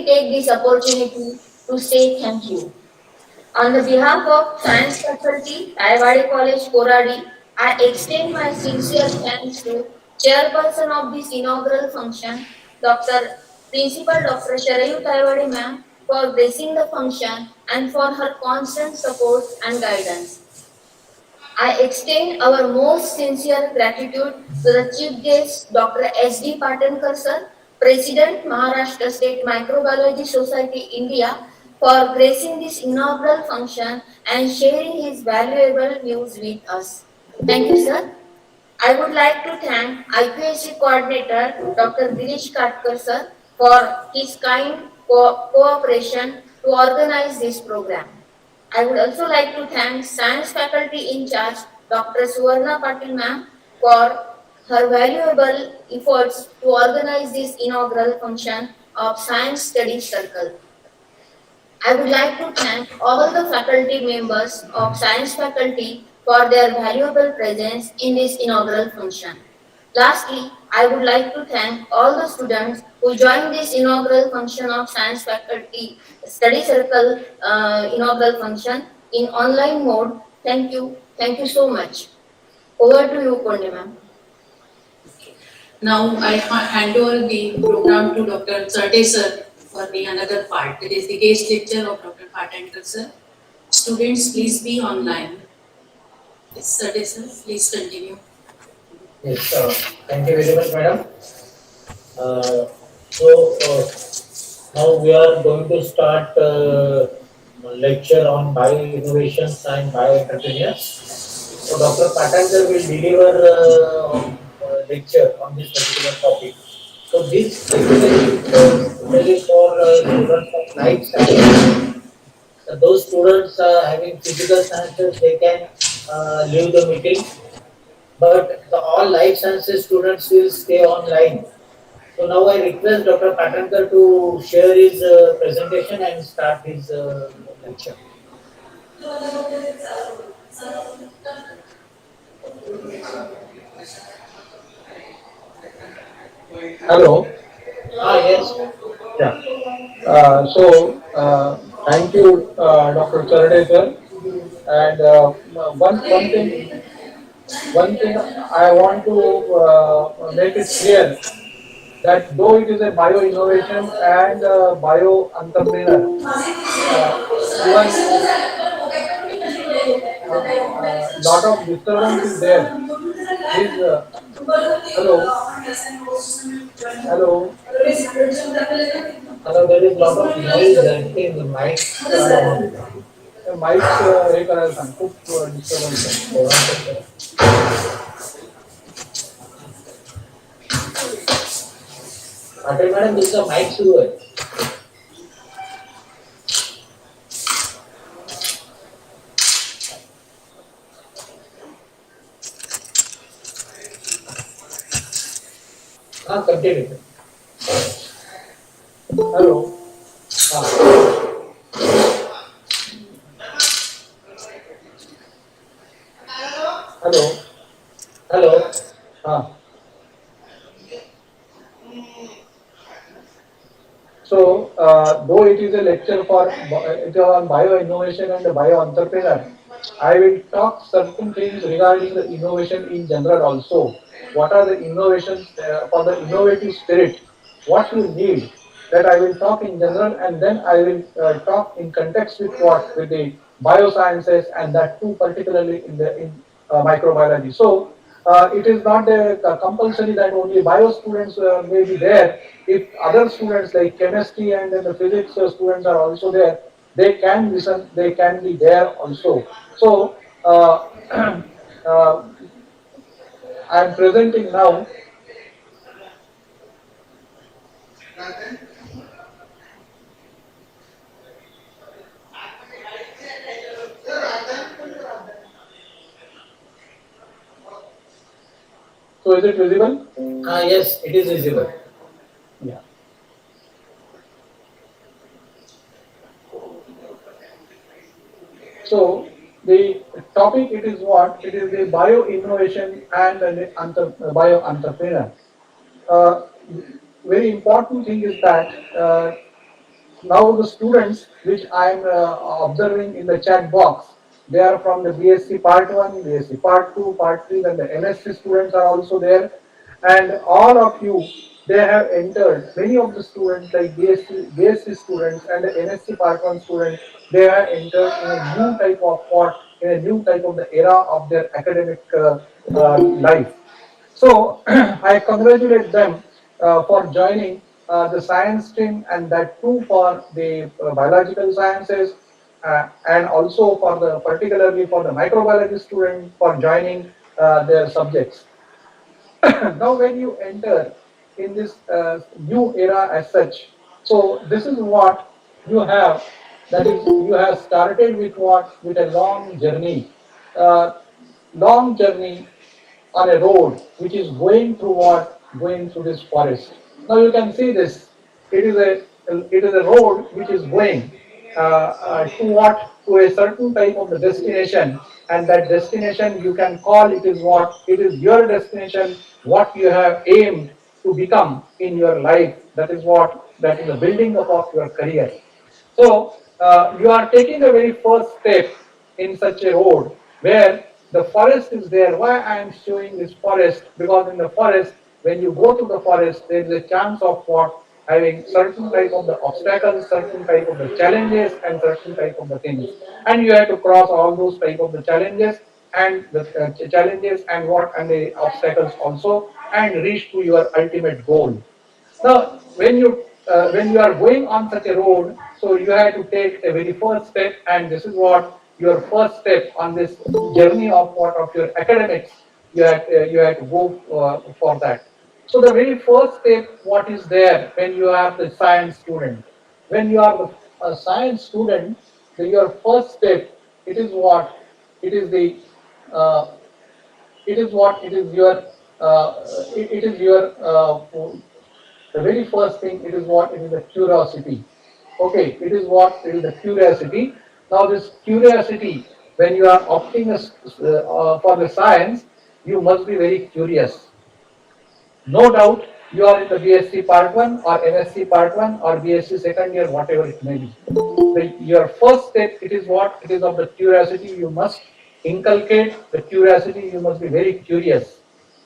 take this opportunity to say thank you. On the behalf of Science Faculty, Ayawade College, Koradi, I extend my sincere thanks to Chairperson of this inaugural function, Dr. Principal Dr. Sharayu Ayawade ma'am, for gracing the function and for her constant support and guidance. I extend our most sincere gratitude to the Chief Guest, Dr. S.D. Patankar sir, President, Maharashtra State Microbiology Society, India, for gracing this inaugural function and sharing his valuable views with us. Thank you, sir. I would like to thank IPSC Coordinator Dr. Girish Katkar sir for his kind cooperation to organize this program. I would also like to thank Science Faculty in charge Dr. Suvarna Patil ma'am for her valuable efforts to organize this inaugural function of Science Studies Circle. I would like to thank all the faculty members of Science Faculty for their valuable presence in this inaugural function. Lastly, I would like to thank all the students who joined this inaugural function of Science Faculty Study Circle inaugural function in online mode. Thank you. Thank you so much. Over to you, Kondi ma'am. Now I hand over the program to Dr. Sarte sir for the another part. It is the guest lecture of Dr. Patankar sir. Students, please be online. Yes, Sarte sir, please continue. Yes, thank you very much, madam. So now we are going to start lecture on bio innovations and bio entrepreneurs. So Dr. Patankar will deliver lecture on this particular topic. So this lecture is especially for students of life science. Those students having physical sciences, they can leave the meeting, but the all life sciences students will stay online. So now I request Dr. Patankar to share his presentation and start his lecture. Hello. Yes. Yeah. Thank you, Dr. Charade sir. And one thing I want to make it clear that though it is a bio innovation and bio entrepreneur, even lot of disturbance is there. Please, hello, hello. Hello, there is lot of noise. I think the mics are on. Mics हे करायला सांग खूप disturbance आहे Patil madam तुमचा mike सुरू आहे. हाँ continue. Hello hello hello. हां So, though it is a lecture for it is on bio innovation and bio entrepreneur, I will talk certain things regarding the innovation in general also. What are the innovations for the innovative spirit? What you need? That I will talk in general, and then I will talk in context with what with the biosciences, and that too particularly in microbiology. So. It is not a compulsory that only bio students may be there. If other students like chemistry and then the physics students are also there, they can listen, they can be there also. So, I am presenting now. So, is it visible? Yes, it is visible. Yeah. So the topic it is what? It is the bio innovation and the bio entrepreneur. Uh, Very important thing is that now the students which I am observing in the chat box, they are from the BSc Part 1, BSc Part 2, Part 3, and the MSc students are also there. And all of you, they have entered, many of the students like BSc students and the MSc Part 1 students, they have entered in a new type of what? in a new type of the era of their academic life. So I congratulate them for joining the science stream, and that too for the biological sciences, and also for the particularly for the microbiology student for joining their subjects. Now when you enter in this new era as such, so this is what you have, that is you have started with what, with a uh, long journey on a road which is going through what, going through this forest. Now you can see this, it is a road which is going to what, to a certain type of the destination, and that destination you can call it is what, it is your destination, what you have aimed to become in your life, that is what, that is the building up of your career. So you are taking the very first step in such a road where the forest is there. Why I am showing this forest? Because in the forest, when you go to the forest, there is a chance of what, having certain type of the obstacles, certain type of the challenges, and certain type of the things, and you have to cross all those type of the challenges and the challenges and what, and the obstacles also, and reach to your ultimate goal. Now, when you are going on such a road, so you have to take a very first step, and this is what your first step on this journey of what, of your academics. You have to go for that. So the very first step, what is there when you are the science student? When you are the science student, your first step, it is what? It is the uh, it is what? It is your it is your the very first thing, it is what? It is the curiosity. Okay, it is what? It is the curiosity. Now, this curiosity, when you are opting for the science, you must be very curious. No doubt, you are in the BSc Part 1 or MSc Part 1 or BSc second year, whatever it may be. Your first step, it is what? It is of the curiosity. You must inculcate the curiosity. You must be very curious.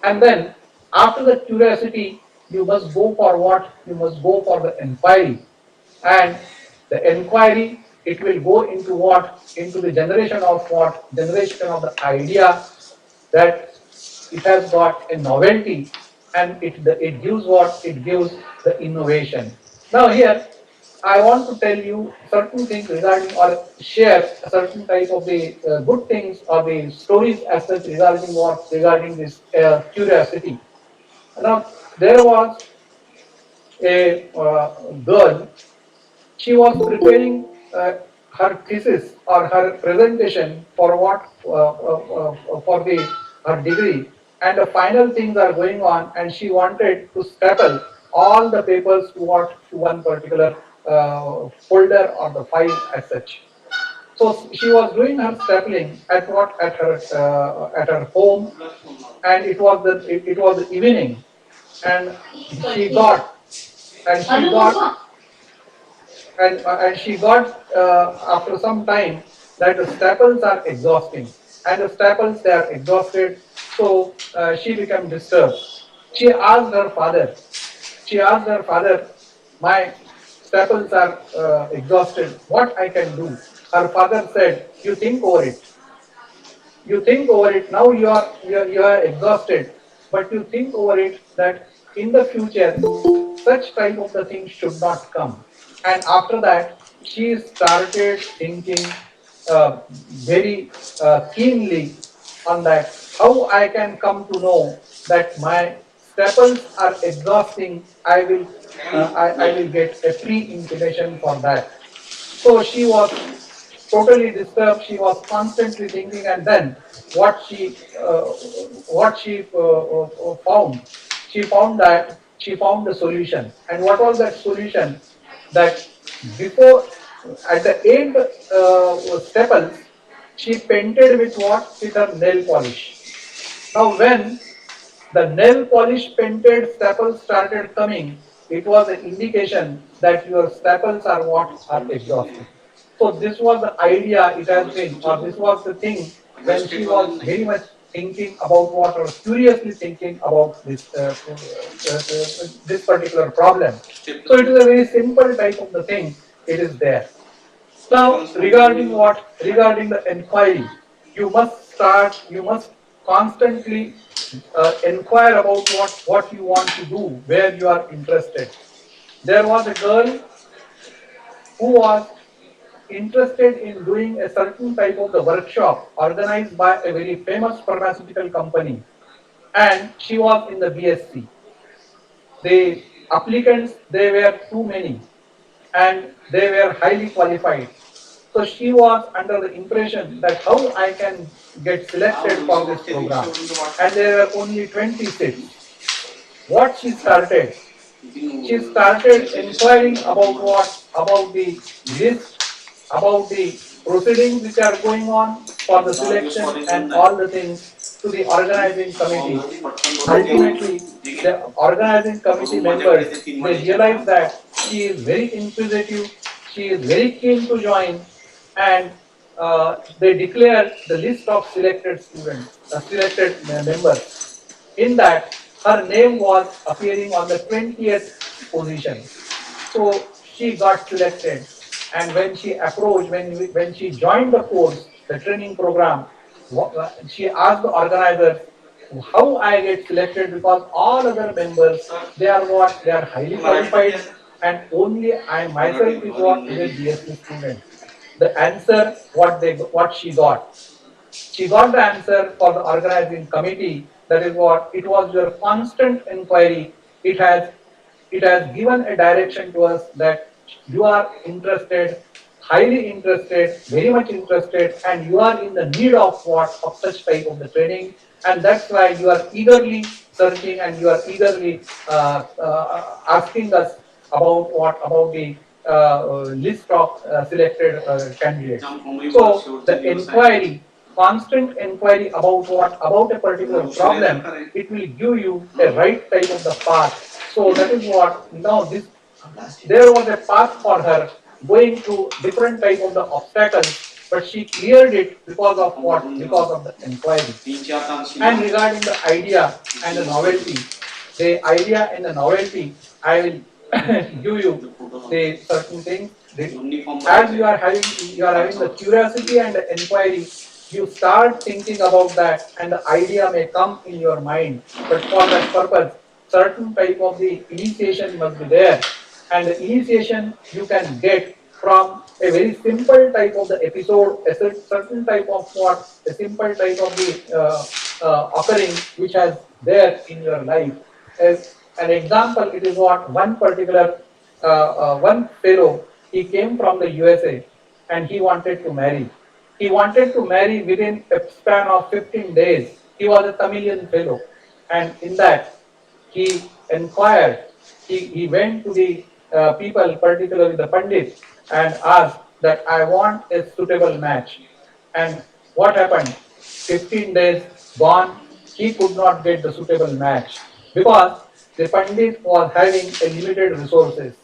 And then, after the curiosity, you must go for what? You must go for the inquiry. And the inquiry, it will go into what? Into the generation of what? Generation of the idea, that it has got a novelty, and it gives what? It gives the innovation. Now here, I want to tell you certain things regarding, or share a certain type of the good things or the stories as such regarding what? Regarding this curiosity. Now there was a girl. She was preparing her thesis or her presentation for what, for the her degree, and the final things are going on, and she wanted to staple all the papers to what, to one particular folder or the file as such. So she was doing her stapling at what, at her home, and it was the evening, and she got and she got and she got after some time that the staples are exhausting, and the staples, they are exhausted. So she became disturbed. She asked her father. She asked her father, "My staples are exhausted. What I can do?" Her father said, "You think over it. You think over it. Now you are exhausted, but you think over it that in the future such type of the thing should not come." And after that, she started thinking very keenly on that, how I can come to know that my staples are exhausting. I will get a pre-intimation for that. So she was totally disturbed. She was constantly thinking, and then what she found, she found the solution. And what was that solution? That before, at the end staples, she painted with what? With her nail polish. Now, when the nail polish painted staples started coming, it was an indication that your staples are what? Are exhausting. So this was the idea it has been, or this was the thing when she was very much thinking about what, or curiously thinking about this particular problem. So it is a very simple type of the thing. It is there. Now regarding what? Regarding the inquiry. you must constantly inquire about what you want to do, where you are interested. There was a girl who was interested in doing a certain type of the workshop organized by a very famous pharmaceutical company, and she was in the BSc. The applicants, they were too many, and they were highly qualified. So she was under the impression that how I can get selected for this program, and there were only 20 seats. What she started inquiring about about the list, about the proceedings which are going on for the selection and all the things to the organizing committee. Ultimately, the organizing committee members, they realize that she is very inquisitive, she is very keen to join, and they declare the list of selected students, selected members. In that, her name was appearing on the 20th position. So she got selected, and when she approached, when she joined the course, the training program, she asked the organizers how I get selected, because all other members, they are what, they are highly qualified, and only I myself is what, is a BSc student. The answer what she got, she got the answer for the organizing committee. That is what it was, your constant inquiry. It has given a direction to us that you are interested, highly interested, very much interested, and you are in the need of what, of such type of the training, and that's why you are eagerly searching, and you are eagerly asking us about what, about the list of selected candidates. So the inquiry, constant inquiry about what, about a particular problem, it will give you a right type of the path. So that is what now this, there was a path for her going through different type of the obstacles, but she cleared it because of what, because of the inquiry. And regarding the idea and the novelty, the idea and the novelty, I will give you the certain things. As you are having the curiosity and the inquiry, you start thinking about that, and the idea may come in your mind. But for that purpose, certain type of the initiation must be there, and the initiation you can get from a very simple type of the episode, a certain type of what, a simple type of the occurring which has there in your life. As an example, it is what, one particular one fellow, he came from the USA, and he wanted to marry. He wanted to marry within a span of 15 days. He was a Tamilian fellow, and in that he inquired, he went to the people, particularly the Pandit, and asked that I want a suitable match. And what happened? 15 days gone, he could not get the suitable match because the Pandit was having a limited resources.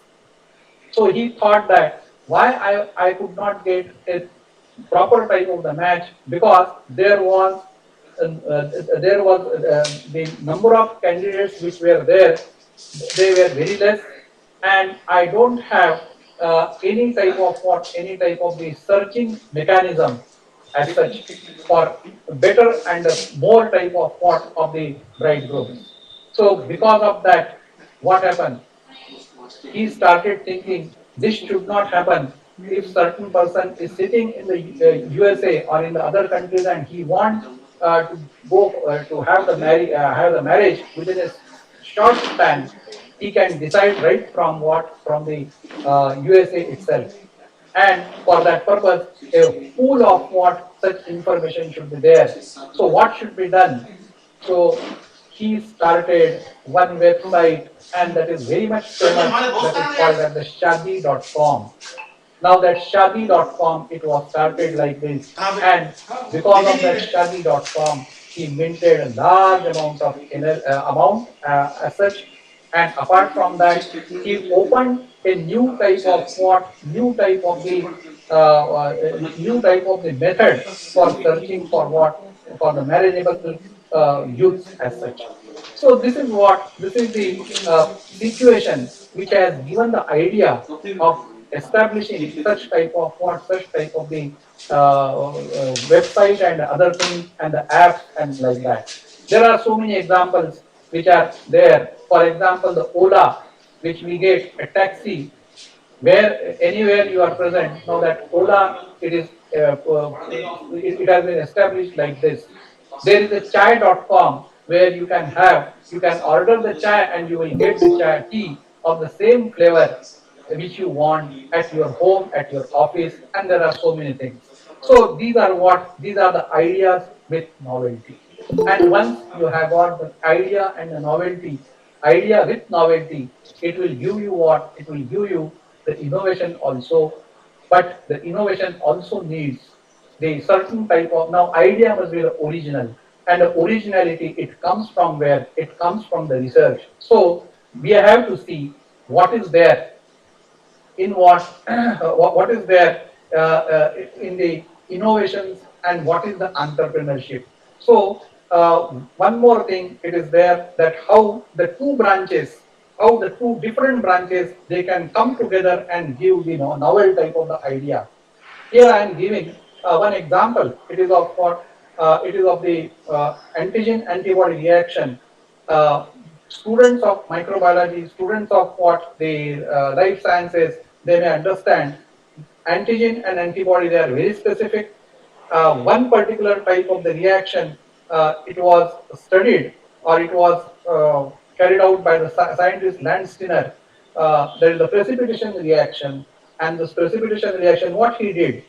So he thought that why I could not get a proper type of the match, because there was the number of candidates which were there, they were very less, and I don't have any type of what, any type of the searching mechanism as such for better and more type of what, of the bridegrooms. So because of that, what happened? He started thinking this should not happen. If certain person is sitting in the USA or in the other countries, and he wants to go to have the marriage within a short span, he can decide right from what, from the USA itself. And for that purpose, a pool of what, such information should be there. So what should be done? So he started one website, and that is very much famous, that is called as the shadi.com. Now that shadi.com, it was started like this, and because of that shadi.com, he minted a large amount of amount as such. And apart from that, he opened a new type of what, new type of the new type of the method for searching for what, for the marriageable youths as such. So this is what, this is the situation which has given the idea of establishing such type of such type of the website and other things and the apps and like that. There are so many examples which are there. For example, the Ola, which we get a taxi where anywhere you are present. Now that Ola, it has been established like this. There is a chai.com where you can order the chai and you will get the chai tea of the same flavor which you want at your home, at your office, and there are so many things. So these are the ideas with novelty. And once you have got the idea and the idea with novelty, it will give you what? It will give you the innovation also, but the innovation also needs the certain type of, now idea must be the original, and the originality, it comes from where? It comes from the research. So we have to see what is there in what is there in the innovations and what is the entrepreneurship. So one more thing, it is there that how the two different branches, they can come together and give the novel type of the idea. Here I am giving one example. It is of what? It is of the antigen antibody reaction. Uh, Students of microbiology, students of what the life sciences, they may understand antigen and antibody. They are very specific. One particular type of the reaction, it was studied or it was carried out by the scientist Landsteiner. There is a precipitation reaction, and this precipitation reaction, what he did,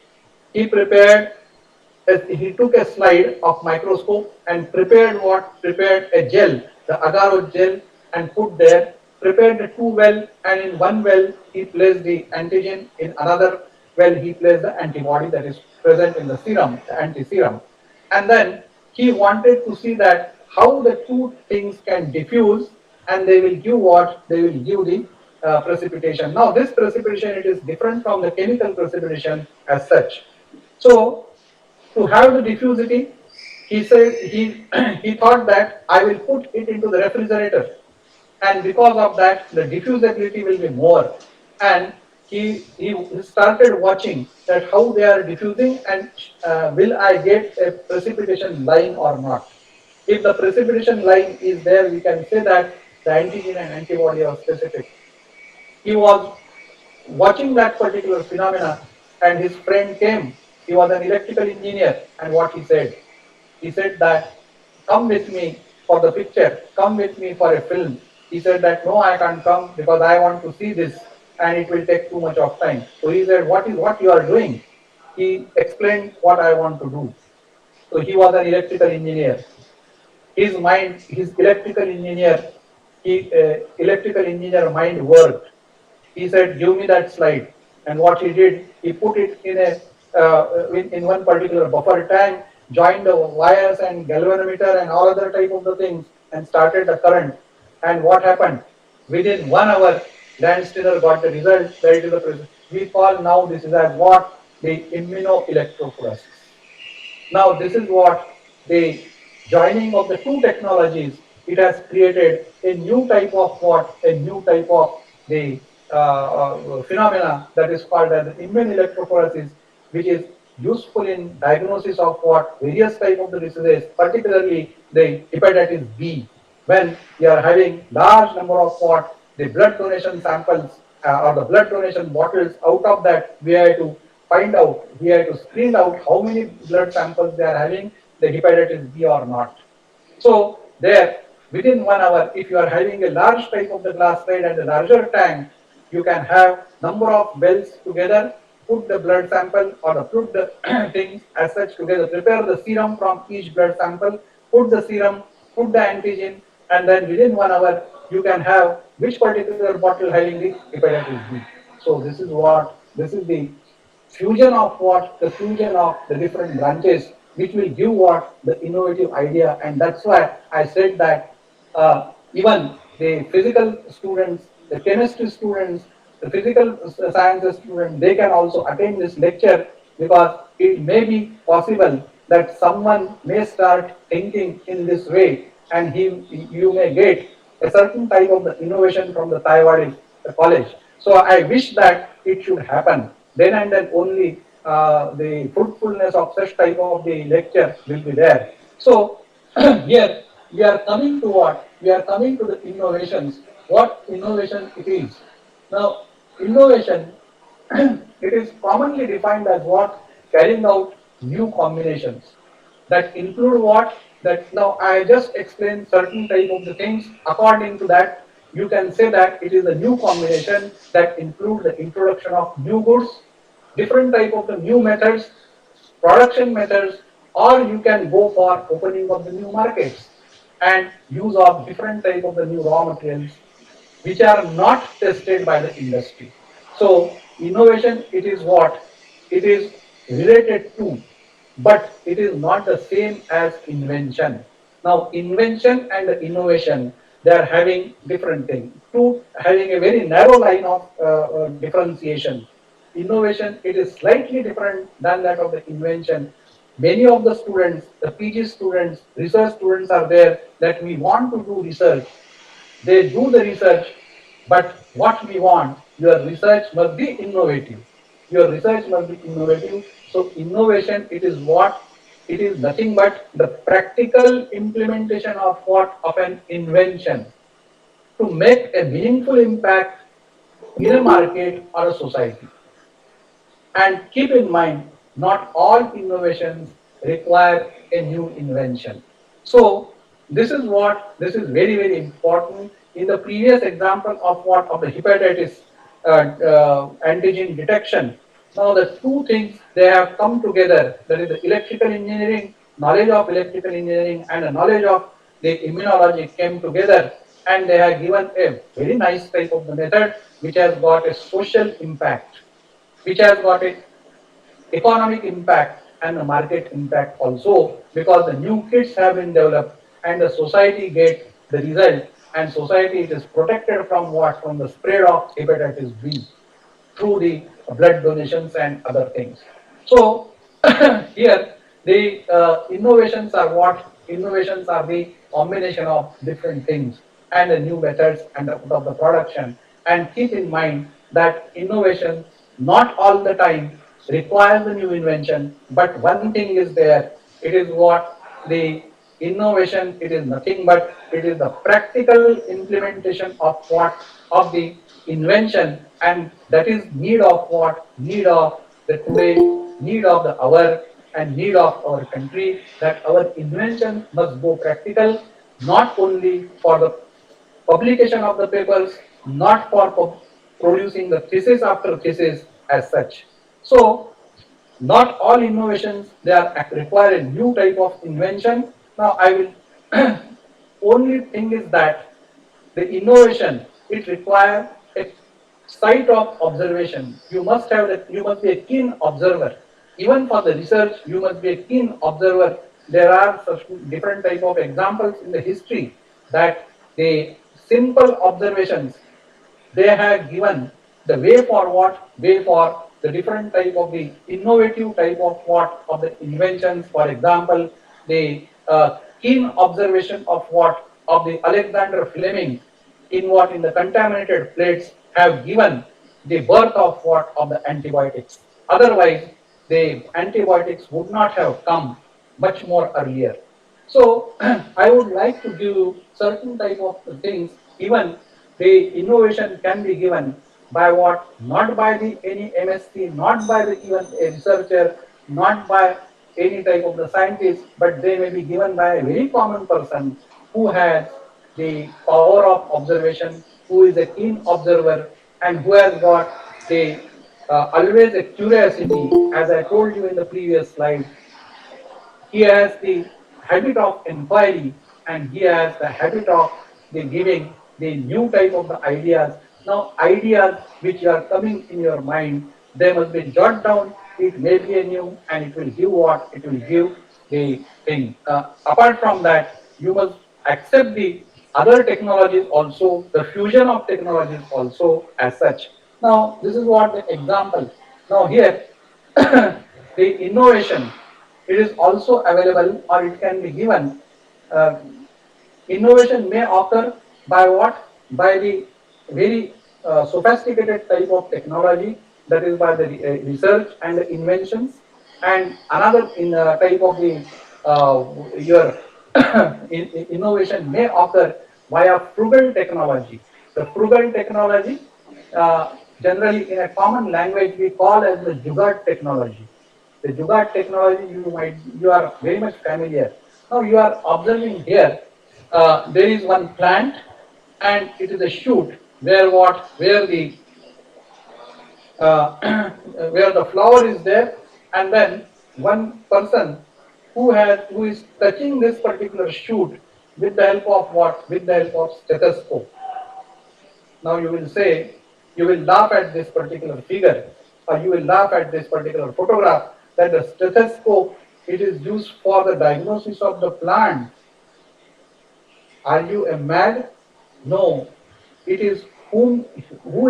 he prepared, he took a slide of microscope and prepared what? Prepared a gel, the agar gel, and put there, prepared the two well, and in one well he placed the antigen, in another well he placed the antibody that is present in the serum, the anti-serum. And then he wanted to see that how the two things can diffuse, and they will give what? They will give the precipitation. Now this precipitation, it is different from the chemical precipitation as such. So to have the diffusivity, he said he thought that I will put it into the refrigerator, and because of that the diffusability will be more. And he started watching that how they are diffusing, and will I get a precipitation line or not. If the precipitation line is there, we can say that the antigen and antibody are specific. He was watching that particular phenomena, and his friend came. He was an electrical engineer, and what he said that, come with me for the picture, come with me for a film. He said that, no, I can't come because I want to see this and it will take too much of time. So he said, what you are doing? He explained what I want to do. So he was an electrical engineer. His electrical engineer mind worked. He said, give me that slide. And what he did, he put it in one particular buffer tank, joined the wires and galvanometer and all other type of the things, and started the current. And what happened? Within 1 hour, Landsteiner got the result. That is we call now this is as what? The immunoelectrophoresis. Now, this is what the joining of the two technologies, it has created a new type of what? A new type of the phenomena that is called as immune electrophoresis, which is useful in diagnosis of what? Various type of the diseases, particularly the hepatitis B. When you are having large number of what? The blood donation samples or the blood donation bottles, out of that we have to we have to screen out how many blood samples they are having the hepatitis B or not. So there, within 1 hour, if you are having a large type of the glass slide and a larger tank, you can have number of wells together, put the blood sample or put the things as such together, prepare the serum from each blood sample, put the serum, put the antigen, and then within 1 hour, you can have which particular bottle having the hepatitis B. So this is the fusion of what? The fusion of the different branches, which will give what? The innovative idea. And that's why I said that even the physical students, the chemistry students, the physical sciences students, they can also attend this lecture, because it may be possible that someone may start thinking in this way, and you may get a certain type of the innovation from the Taiwan college. So I wish that it should happen. Then and then only the fruitfulness of such type of the lecture will be there. So here we are coming to what? We are coming to the innovations. What innovation it is? Now, innovation it is commonly defined as what? Carrying out new combinations that include what? That now I just explained certain type of the things. According to that, you can say that it is a new combination that include the introduction of new goods, different type of the new methods, production methods, or you can go for opening of the new markets and use of different type of the new raw materials which are not tested by the industry. So innovation, it is what? It is related to, but it is not the same as invention. Now invention and innovation, they are having different things. Two having a very narrow line of differentiation. Innovation, it is slightly different than that of the invention. Many of the students, the PG students, research students are there that we want to do research. They do the research, but what we want, your research must be innovative. Your research must be innovative. So innovation, it is what? It is nothing but the practical implementation of what? Of an invention to make a meaningful impact in a market or a society. And keep in mind, not all innovations require a new invention. So this is very, very important. In the previous example of what? Of the hepatitis antigen detection. Now the two things they have come together, that is the electrical engineering, knowledge of electrical engineering and the knowledge of the immunology came together, and they have given a very nice type of the method which has got a social impact, which has got a economic impact and the market impact also, because the new kits have been developed and the society get the result, and society is protected from what? From the spread of hepatitis B through the blood donations and other things. So here the innovations are what? Innovations are the combination of different things and the new methods and of the production. And keep in mind that innovation not all the time requires a new invention, but one thing is there. It is what? The innovation, it is nothing but it is the practical implementation of what? Of the invention, and that is need of what? Need of the today, need of the hour, and need of our country, that our invention must go practical, not only for the publication of the papers, not for producing the thesis after thesis as such. So not all innovations they are require a new type of invention. Now I will only thing is that the innovation, it requires a sight of observation. You must have that, you must be a keen observer. Even for the research, you must be a keen observer. There are such different type of examples in the history that the simple observations they have given the way for what? Way for the different type of the innovative type of what? Of the inventions. For example, the keen observation of what? Of the Alexander Fleming in what? In the contaminated plates have given the birth of what? Of the antibiotics. Otherwise, the antibiotics would not have come much more earlier. So I would like to give certain type of things. Even the innovation can be given by what? Not by the any MSc, not by the even a researcher, not by any type of the scientist, but they may be given by a very common person who has the power of observation, who is a keen observer, and who has got the always a curiosity, as I told you in the previous slide. He has the habit of inquiry, and he has the habit of the giving the new type of the ideas. Now ideas which are coming in your mind, they must be jot down. It may be a new, and it will give what? It will give the thing. Apart from that, you must accept the other technologies also, the fusion of technologies also as such. Now this is what the example. Now here the innovation, it is also available, or it can be given. uh, Innovation may occur by what? By the very sophisticated type of technology, that is by the research and the inventions, and another in type of the your innovation may occur via frugal technology. The frugal technology, generally in a common language we call as the jugaad technology. The jugaad technology, you are very much familiar. Now you are observing here, there is one plant and it is a shoot where the where the flower is there, and then one person who is touching this particular shoot with the help of what? With the help of stethoscope. Now you will say, you will laugh at this particular figure, or you will laugh at this particular photograph, that the stethoscope, it is used for the diagnosis of the plant. Are you a mad? No, it is who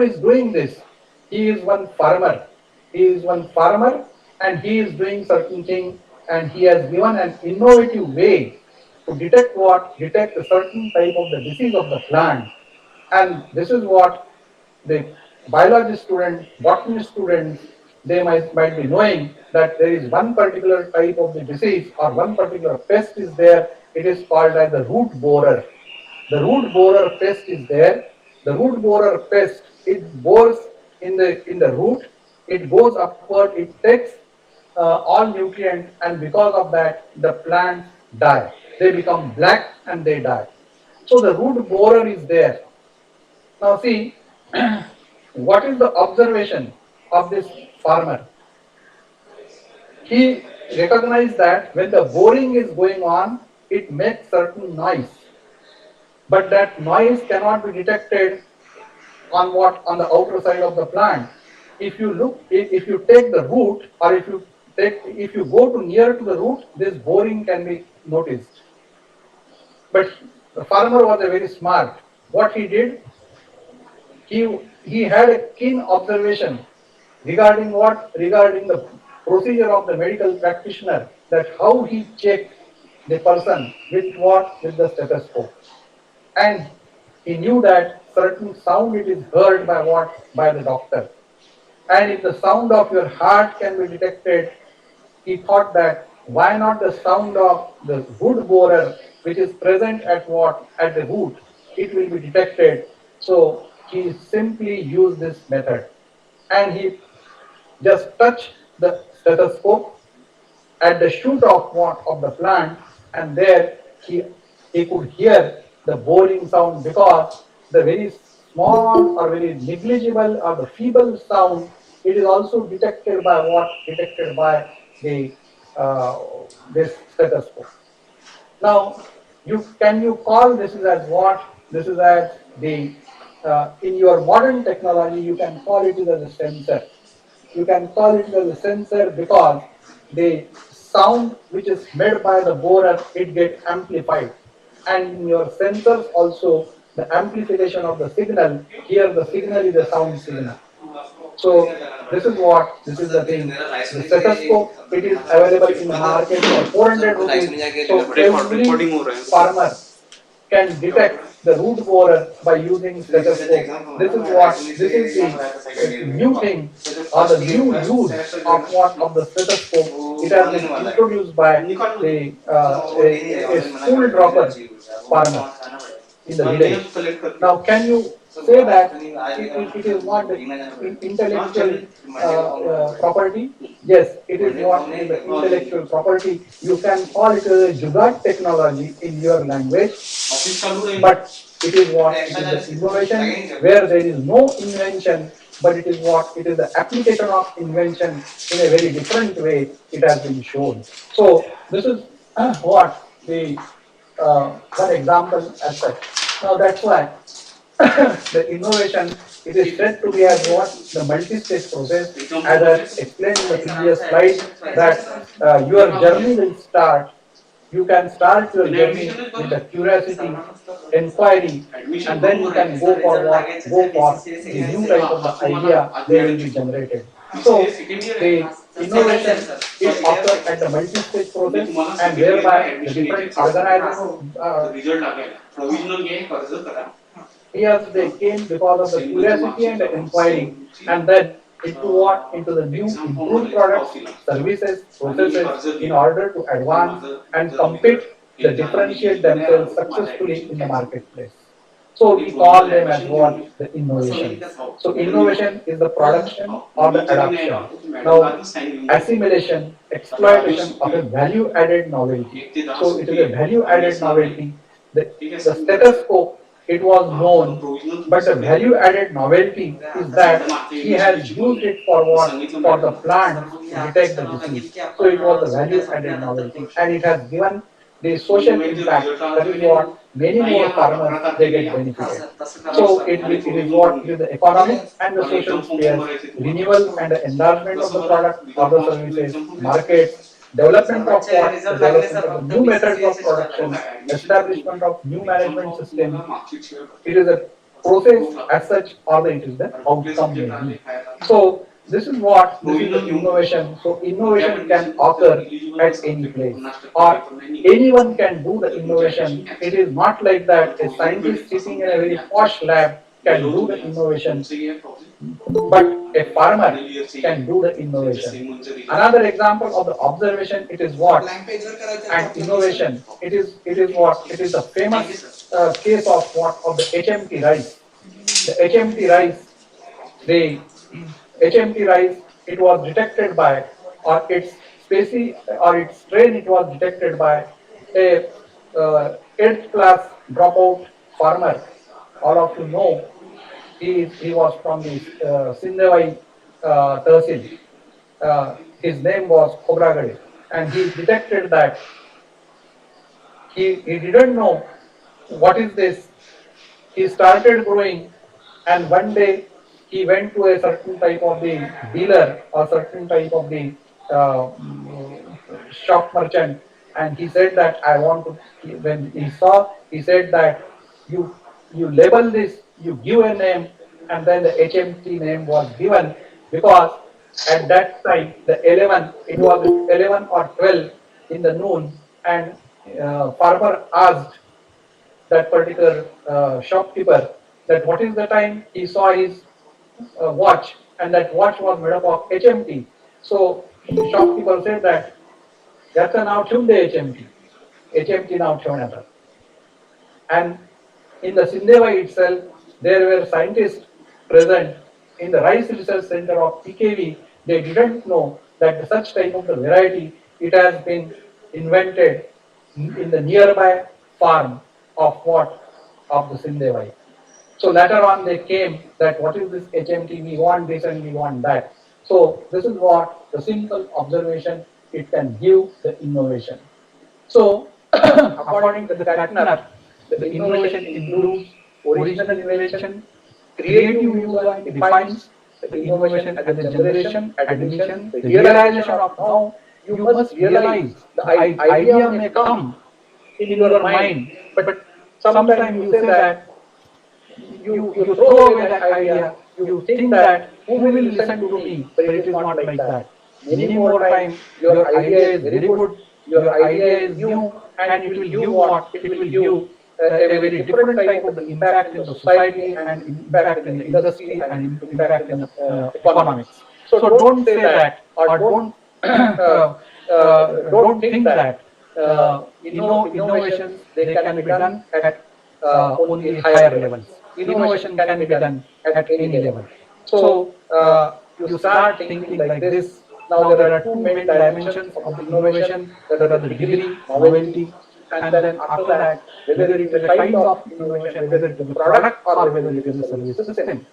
is doing this. He is one farmer. He is one farmer, and he is doing certain thing, and he has given an innovative way to detect what? Detect a certain type of the disease of the plant. And this is what the biology student, botany students, they might be knowing, that there is one particular type of the disease or one particular pest is there. It is called as the root borer. The root borer pest is there. The root borer pest, it bores in the root. It goes upward. It takes all nutrient, and because of that, the plants die. They become black and they die. So the root borer is there. Now see, what is the observation of this farmer? He recognized that when the boring is going on, it makes certain noise, but that noise cannot be detected on what? On the outer side of the plant. If you look, if you take the root, or if you go to near to the root, this boring can be noticed. But the farmer was a very smart. What he did, he had a keen observation regarding what? Regarding the procedure of the medical practitioner, that how he checked the person with what? With the stethoscope. And he knew that certain sound it is heard by what? By the doctor. And if the sound of your heart can be detected, he thought that why not the sound of the wood borer, which is present at what? At the root, it will be detected. So he simply used this method, and he just touched the stethoscope at the shoot of what? Of the plant, and there he could hear the boring sound, because the very small or very negligible or the feeble sound, it is also detected by what? Detected by the uh, this stethoscope. Now, you call this is as what? This is as the in your modern technology you can call it as a sensor. You can call it as a sensor, because the sound which is made by the borer, it gets amplified, and in your sensors also the amplification of the signal, here the signal is a sound signal. So this is the thing. The stethoscope, it is available in the market for 400 rupees. So every farmer can detect the root borer by using stethoscope. This is the new thing, or the new use of what? Of the stethoscope. It has been introduced by a school dropper farmer in the village. Now, can you say that it is not the intellectual property? Yes, it is what? It is the intellectual property. You can call it a jugaad technology in your language, but it is what? It is the innovation where there is no invention, but it is what? It is the application of invention in a very different way. It has been shown. So this is what the one example as such. Now that's why the innovation, it is said to be as what? The multi-stage process. As I explained in the previous slide, that your journey will start. You can start your journey with the curiosity, inquiry, and then you can go for what? Go for the new type of the idea they will be generated. So the innovation is occurs at the multi-stage process, and whereby the different organizations Here they came because of the curiosity and the inquiry, and then into what? Into the new improved products, services, processes in order to advance and compete the differentiate themselves successfully in the marketplace. So we call them as what? The innovation. So innovation is the production or the adoption. Now assimilation, exploitation of a value added novelty. So it is a value added novelty. The stethoscope, it was known, but the value added novelty is that he has used it for what? For the plants to detect the disease. So it was the value added novelty, and it has given the social impact. That is what many more farmers they get benefited. So it is what? It is the economic and the social spheres, renewal and the enlargement of the product or the services, markets, development of what? The development of the new methods of production, establishment of new management system. It is a process as such, or it is the outcome maybe. So this is what? This is the innovation. So innovation can occur at any place, or anyone can do the innovation. It is not like that a scientist sitting in a very posh lab can do the innovation, but a farmer can do the innovation. Another example of the observation, it is what? And innovation, it is what? It is the famous case of what? Of the HMT rice. The HMT rice, the HMT rice, it was detected by, or its species or its strain, it was detected by a 8th class dropout farmer. All of you know, he was from the Sindhavai Tehsil. His name was Khobragade, and he detected that he didn't know what is this. He started growing, and one day he went to a certain type of the dealer or certain type of the shop merchant, and he said that I want to. When he saw, he said that you you label this, you give a name, and then the HMT name was given, because at that time the 11, it was 11 or 12 in the noon, and farmer asked that particular shopkeeper that what is the time. He saw his watch, and that watch was made up of HMT. So shopkeeper said that that's a now tuned HMT. HMT now tuned. And in the Sindheva itself, there were scientists present in the Rice Research Center of PKV. They didn't know that such type of the variety, it has been invented in the nearby farm of what? Of the Sindheva. So later on they came that what is this HMT, we want this and we want that. So this is what the simple observation, it can give the innovation. So according to the Katner, the innovation includes original invention, creative use and defines the innovation as a generation, admission, the realization of now. You must realize the idea may come in your mind, but sometimes you say that you throw away that idea, you think that who will listen to me, but it is not like that. Many more time, your idea is very good, your idea is new, and it will give what? It will give a very different type of the impact in the society and impact in the industry and impact in the economics. So don't say that, or don't think that innovations, they can be done at only higher levels. Innovation can be done at any level. So you start thinking like this. Now there are two main dimensions of the innovation. There are the degree, novelty, and then after that, whether it is a kind of innovation, whether it is a product or whether it is a service system.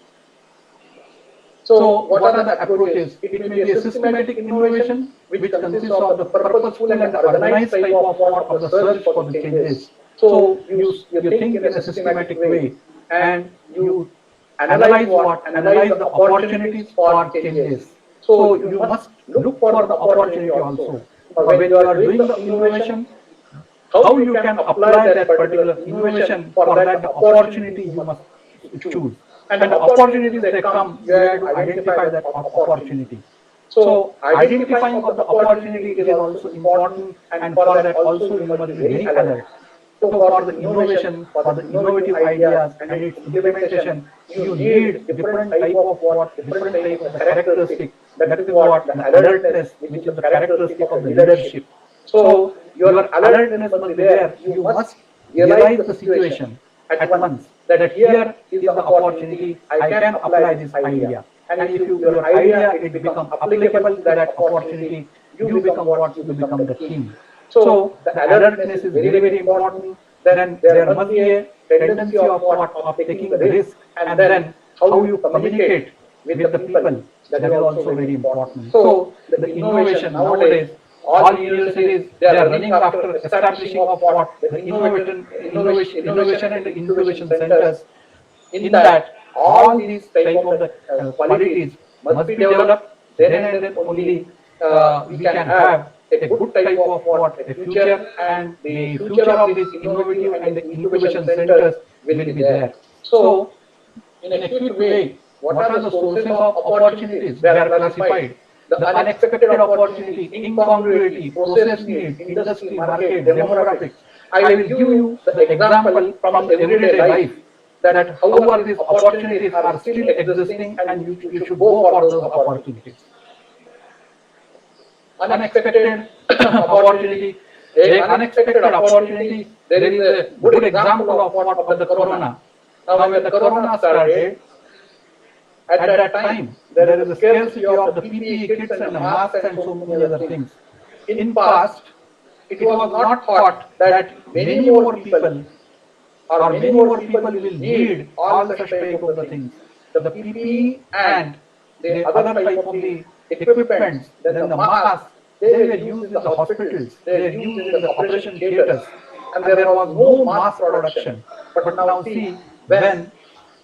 So what are the approaches? It may be a systematic innovation, which consists of the purposeful and organized type of the search for the changes. So you think in a systematic way, and you analyze what? Analyze the opportunities for changes. So you must look for the opportunity also. When you are doing the innovation, how you can apply that particular innovation, for that the opportunity you must choose. And the opportunities that come, you have to identify that opportunity. So identifying of the opportunity is also important, and for that also you must be very alert. So for the innovation, for the innovative ideas and its implementation, you need different type of what, different type of the characteristic. That is what the alertness, which is the characteristic of the leadership. So your alertness must be there. You must realize the situation at once that here is the opportunity. I can apply this idea. And if your idea it become applicable to that opportunity, you become what, you become the king. So the alertness is very, very important. Then there must be a tendency of what, of taking the risk, and then how you communicate with the people. That is also very important. So the innovation nowadays, all universities they are running after establishing of what, the innovation and the incubation centers. In that, all these type of the qualities must be developed. Then and then only we can have a good type of what, a future, and the future of these innovative and the incubation centers will be there. So in a quick way, what are the sources of opportunities? They are classified. The unexpected opportunity, incongruity, process need, industry, market, demographics. I will give you the example from the everyday life, that how are these opportunities are still existing, and you should go for those opportunities. Unexpected opportunity. Unexpected opportunity. There is a good example of what, of the corona. Now when the corona started, at that time there is a scarcity of the PPE kits and the masks and so many other things. In past, it was not thought that many more people or many more people will need all such type of the things. The PPE and the other type of the equipments, then the masks, they were used in the hospitals, they were used in the operation theaters, and there was no mass production. But now see, when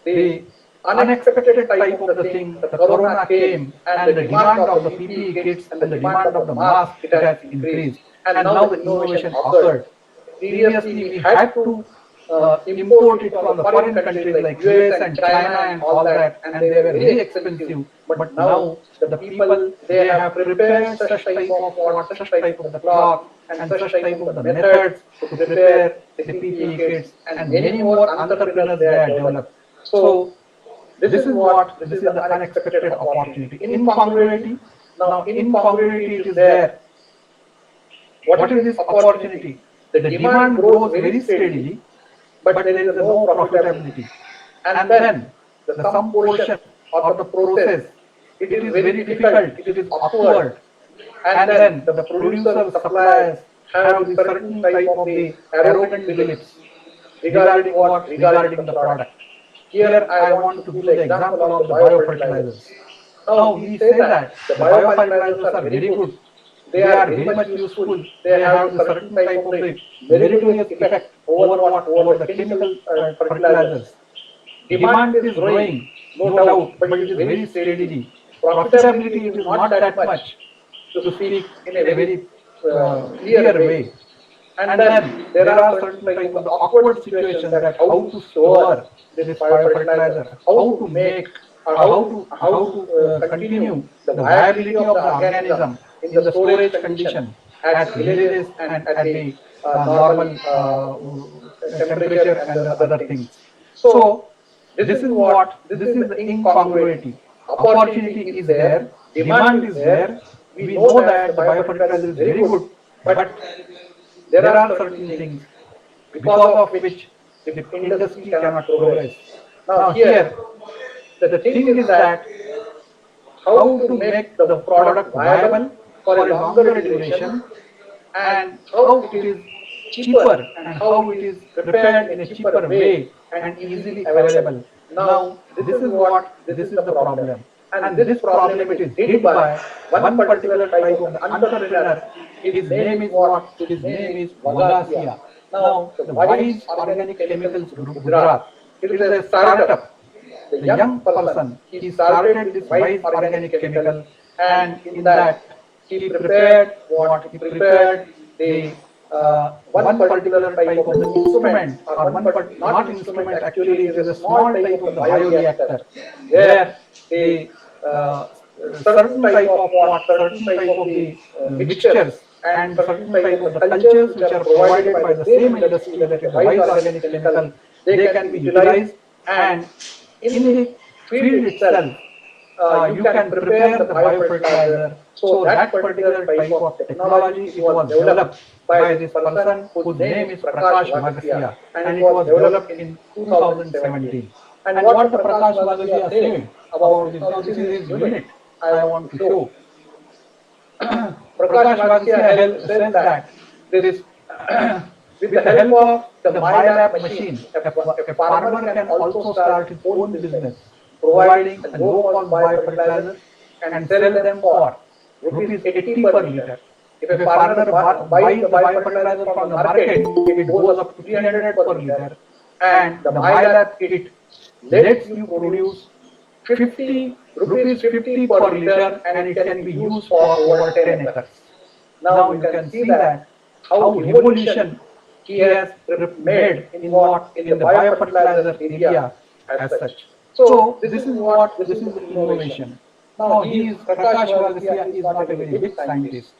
the unexpected type of the thing, the corona came, and the demand of the PPE kits and the demand of the mask, it has increased. And now the innovation occurred. Previously, we had to import it from the foreign countries like US and China and all that, and they were very expensive. But now the people, they have prepared such type of what, such type of the cloth and such type of the methods to prepare the PPE kits, and many more entrepreneurs they have developed. So this is what, this is the unexpected opportunity. Incongruity. Now incongruity it is there. What is this opportunity? The demand grows very steadily, but there is no profitability. And then the some portion of the process, it is very difficult, it is awkward. And then the producers, suppliers have the certain type of the arrogant beliefs regarding what, regarding the product. Here I want to give the example of the biofertilizers. Now we say that the biofertilizers are very good. They are very much useful. They have the certain type of the meritorious effect over what, over the chemical fertilizers. Demand is growing, no doubt, but it is very steadily. Profitability is not that much, to speak in a very clear way. And then there are certain type of the awkward situations, that how to store this biofertilizer, how to make, or how to continue the viability of the organism in the storage condition at villages and at the normal temperature and the other things. So this is what, this is the incongruity. Opportunity is there, demand is there. We know that the biofertilizer is very good, but there are certain things because of which the industry cannot progress. Now here, the thing is that how to make the product viable for a longer duration, and how it is cheaper, and how it is prepared in a cheaper way and easily available. Now this is what, this is the problem. And this problem it is hit by one particular type of the entrepreneur. His name is what? His name is Vagasia. Now the Wise Organic Chemicals Gujarat. It is a startup. The young person, he started this Wise Organic Chemical, and in that he prepared what? He prepared the one particular type of the instrument, or not instrument, actually it is a small type of the bioreactor, where the certain type of what, certain type of the mixtures and certain type of the cultures which are provided by the same industry, that is the rice organic chemical, they can be utilized, and in the field itself you can prepare the biofertilizer. So that particular type of technology, it was developed by this person whose name is Prakash Vagasia, and it was developed in 2017. And what the Prakash Vagasia said about this, now this is his unit I want to show. Prakash Vagasia says that this with the help of the MyLab machine, a farmer can also start his own business, providing a low-cost biofertilizer and sell them for rupees 80 per liter. If a farmer buys the biofertilizer from the market, it goes up to 300 per liter, and the MyLab kit lets you produce 50 per liter, and it can be used for over 10 acres. Now you can see that how revolution he has made in the biofertilizer area as such. So this is the innovation. Now Prakash Vagasia is not a very big scientist.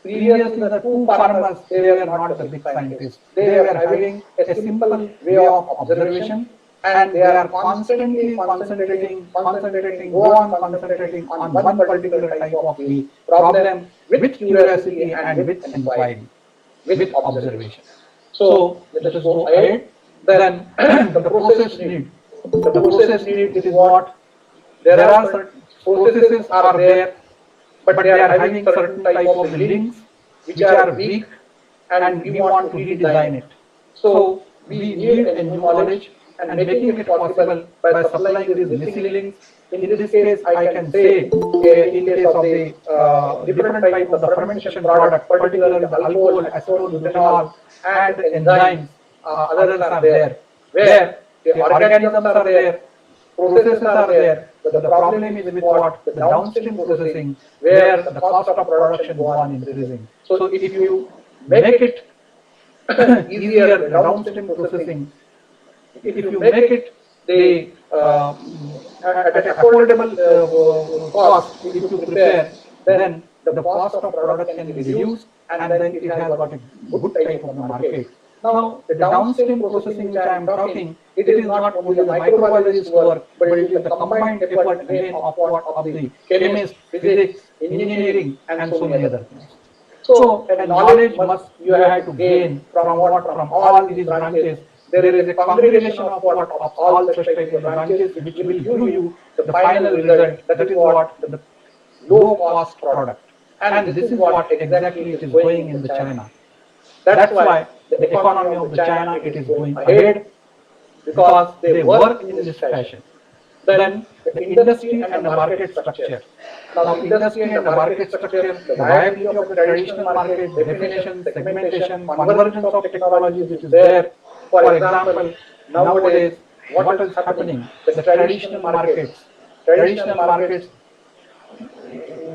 Previously, the two farmers, they were not the big scientists. They were having a simple way of observation, and they are constantly concentrating on one particular type of the problem with curiosity and with inquiry, with observation. So let us go ahead. Then the process need. The process need is what? There are certain processes are there, but they are having certain type of the links which are weak, and we want to redesign it. So we need a new knowledge, and making it possible by supplying these missing links. In this case, I can say, in case of the different type of the fermentation product, particularly the alcohol, acetone, butanol, and enzymes, others are there, where the organisms are there, processes are there, but the problem is with what? The downstream processing, where the cost of production go on increasing. So if you make it easier, the downstream processing, if you make it the at an affordable cost, if you prepare, then the cost of production can be reduced, and then it has got a good type of the market. Now, the downstream processing which I am talking, it is not only the microbiologist's work, but it is the combined effort again of the chemist, physics, engineering, and so many other things. So, a knowledge you have to gain from all these branches. There is a congregation of all such type of branches which will give you the final result. That is what? The low cost product. And this is what exactly it is going in the China. That's why the economy of the China, it is going ahead, because they work in this fashion. Then the industry and the market structure. Now, industry and the market structure, the viability of the traditional market, definition, segmentation, convergence of technologies which is there. For example, nowadays, what is happening? The traditional markets,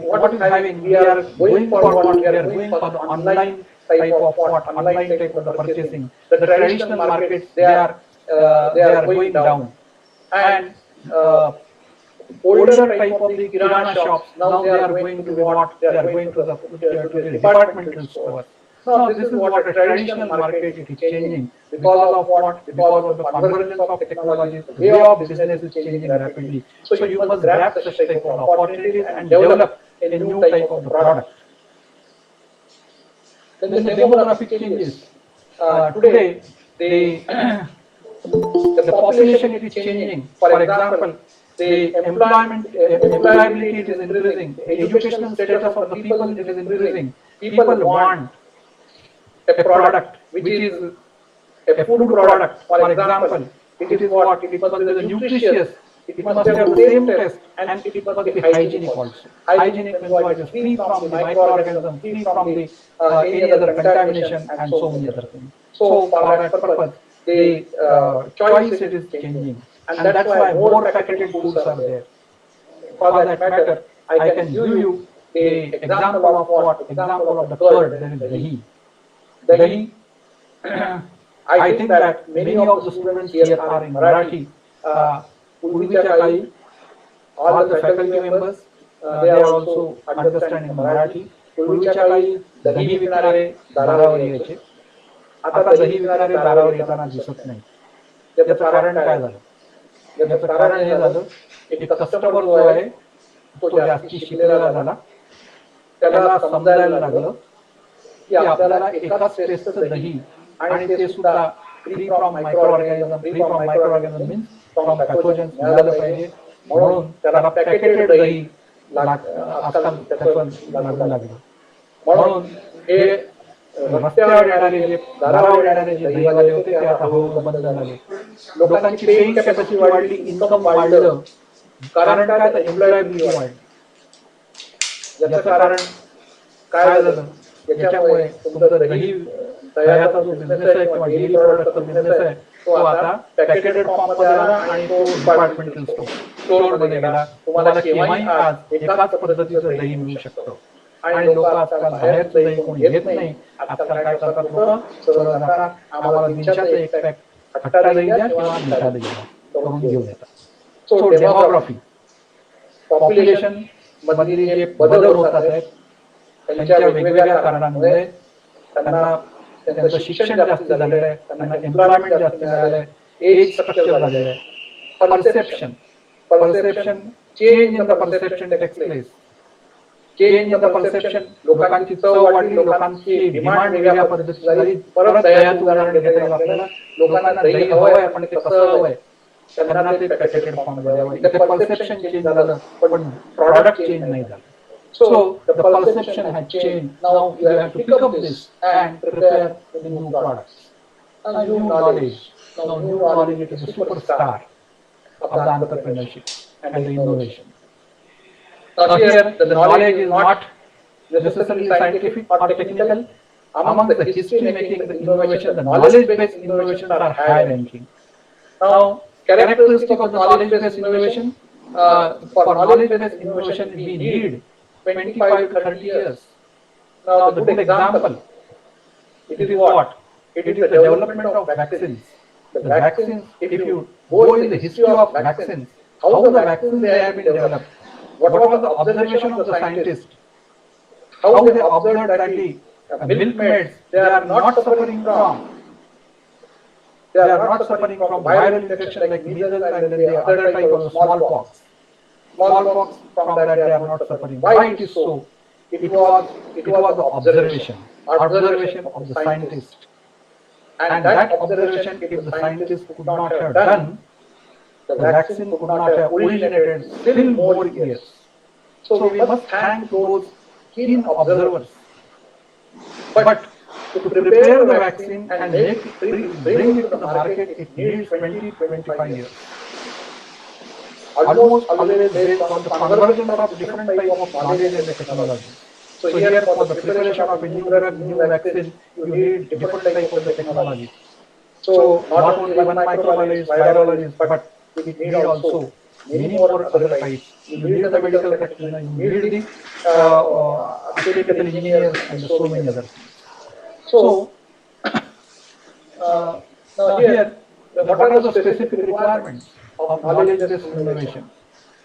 what is having? We are going for what? We are going for the online type of what? Online type of the purchasing. The traditional markets, they are going down, and older type of the kirana shops, now they are going to what? They are going to the departmental stores. Now this is what a traditional market it is changing, because of what? Because of the convergence of technologies, the way of business is changing rapidly. So you must grab such type of opportunities and develop a new type of the product. Then the demographic changes. Today, the population it is changing. For example, the employability it is increasing. The educational status of the people it is increasing. People want a product which is a food product. For example, it is what? It must be nutritious. It must have the same taste, and it must be hygienic also. Hygienic means what? It is free from the microorganisms, free from the any other contamination, and so many other things. So for that purpose, the choice it is changing, and that's why more packaged foods are there. For that matter, I can give you the example of what? Example of the curd, that is dahi. Dahi. I think that many of the students here are in Marathi. All the faculty members, they are also understanding Marathi. पूर्वीच्या काळी दही विकणारे दारावर यायचे. आता दही विकणारे दारावर येताना दिसत नाही. याचं कारण काय झालं? याचं कारण हे झालं, एक कस्टमर जो आहे तो जास्ती शिकलेला झाला. त्याला समजायला लागलं की आपल्याला एकाच टेस्टचं दही आणि ते सुद्धा free from micro organism, free from micro organism means from pathogens मिळालं पाहिजे. म्हणून त्याला पॅकेटेड दही आजकाल त्याचं लागू लागलं. म्हणून हे रस्त्यावर येणारे जे दारावर येणारे जे दहीवाले होते ते आता हळूहळू बंद झाले. लोकांची पेइंग कॅपॅसिटी वाढली, इन्कम वाढलं. कारण काय, तर एम्प्लॉयबिलिटी वाढली. याचं कारण काय झालं? याच्यामुळे तुमचं दह्याचा जो बिझनेस आहे किंवा डेअरी प्रॉडक्टचा बिझनेस आहे तो आता पॅकेटेड फॉर्म मध्ये आला आणि तो डिपार्टमेंटल स्टोर मध्ये गेला. तुम्हाला केव्हाही आज एकाच पद्धतीचं दही मिळू शकतं. आणि लोक आजकाल बाहेरचं दही कोणी घेत नाही. आजकाल काय करतात लोक, सरळ जातात, आम्हाला दिनशाचं एक पॅक खट्टा दही द्या किंवा मिठा दही द्या, करून घेऊन येतात. सो डेमोग्राफी, पॉप्युलेशन मधले जे बदल होतात आहेत त्यांच्या वेगवेगळ्या कारणांमुळे त्यांना त्यांचं शिक्षण जास्त झालेलं आहे, त्यांना एम्प्लॉयमेंट जास्त मिळालेलं आहे, एज स्ट्रक्चर झालेलं आहे. Perception change in the perception takes place. Change in the perception, लोकांची चव वाढली, लोकांची डिमांड वेगळ्या पद्धतीची झाली. परत दह्याचं उदाहरण घेता येईल आपल्याला. लोकांना दही हवं आहे, पण ते कसं हवं आहे? त्यांना ते पॅकेटेड फॉर्म मध्ये हवं. इथे परसेप्शन चेंज झालं पण प्रॉडक्ट चेंज नाही झालं. So the perception had changed. Now you have to pick up this and prepare the new products. New knowledge. Now new knowledge is a superstar of the entrepreneurship and the innovation. Now here the knowledge is not necessarily scientific or technical. Among the history making, the innovation, the knowledge-based innovations are high ranking. Now characteristic of the knowledge-based innovation. For knowledge-based innovation we need 25 to 30 years. Now the good example, it is what? It is the development of vaccines. The vaccines, if you go in the history of vaccines, how the vaccines they have been developed, what was the observation of the scientists, how they observed that the milkmaids, they are not suffering from viral infection like measles and then the other type of smallpox. Smallpox, from that they are not suffering. Why it is so? It was the observation of the scientist. And that observation, if the scientist could not have done, the vaccine could not have originated still more years. So we must thank those keen observers. But to prepare the vaccine and bring it to the market, it needs 20-25 years. Almost always based on the convergence of different types of knowledge and technology. So here for the preparation of a new drug, new vaccine, you need different types of the technology. So not only one microbiologist, virologist, but we need also many more other types. You need the medical practitioner, you need the chemical engineers and so many other things. So now here, what are the specific requirements of knowledge-based innovation?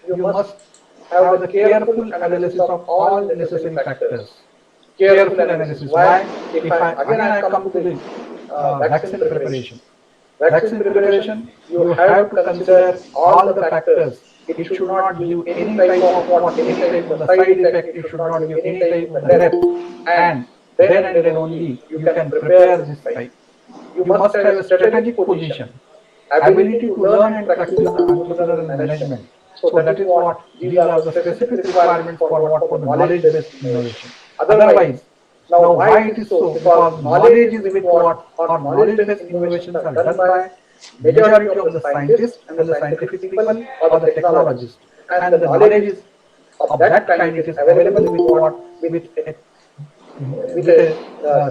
You must have the careful analysis of all necessary factors. Careful analysis. Why? If I come to the vaccine preparation. Vaccine preparation, you have to consider all the factors. It should not give any type of any type of the side effect. It should not give any type of the rep. And then only you can prepare this type. You must have a strategic position, ability to learn and practice the entrepreneurial management. So that is what these are the specific requirements for the knowledge-based innovation. Otherwise, now why it is so? Because knowledge is with what? Or knowledge-based innovations are done by majority of the scientists and the scientific people or the technologists. And the knowledge is of that kind. It is available with what? With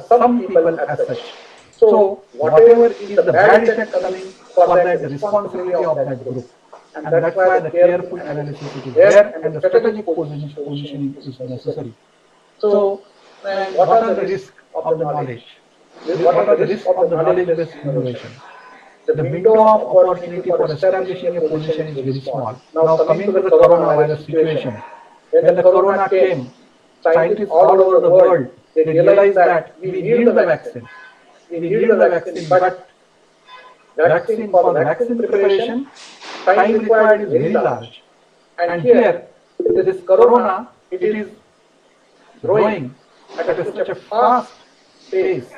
some people as such. So whatever is the bad effect coming for that, the responsibility of that group. And that's why the careful analysis is there and the strategic positioning is necessary. So what are the risks of the knowledge? What are the risks of the knowledge-based innovation? The window of opportunity for establishing a position is very small. Now coming to the coronavirus situation, when the corona came, scientists all over the world, they realize that we need the vaccine. We need the vaccine, but vaccine for the vaccine preparation, time required is very large. And here, this corona, it is growing at such a fast pace.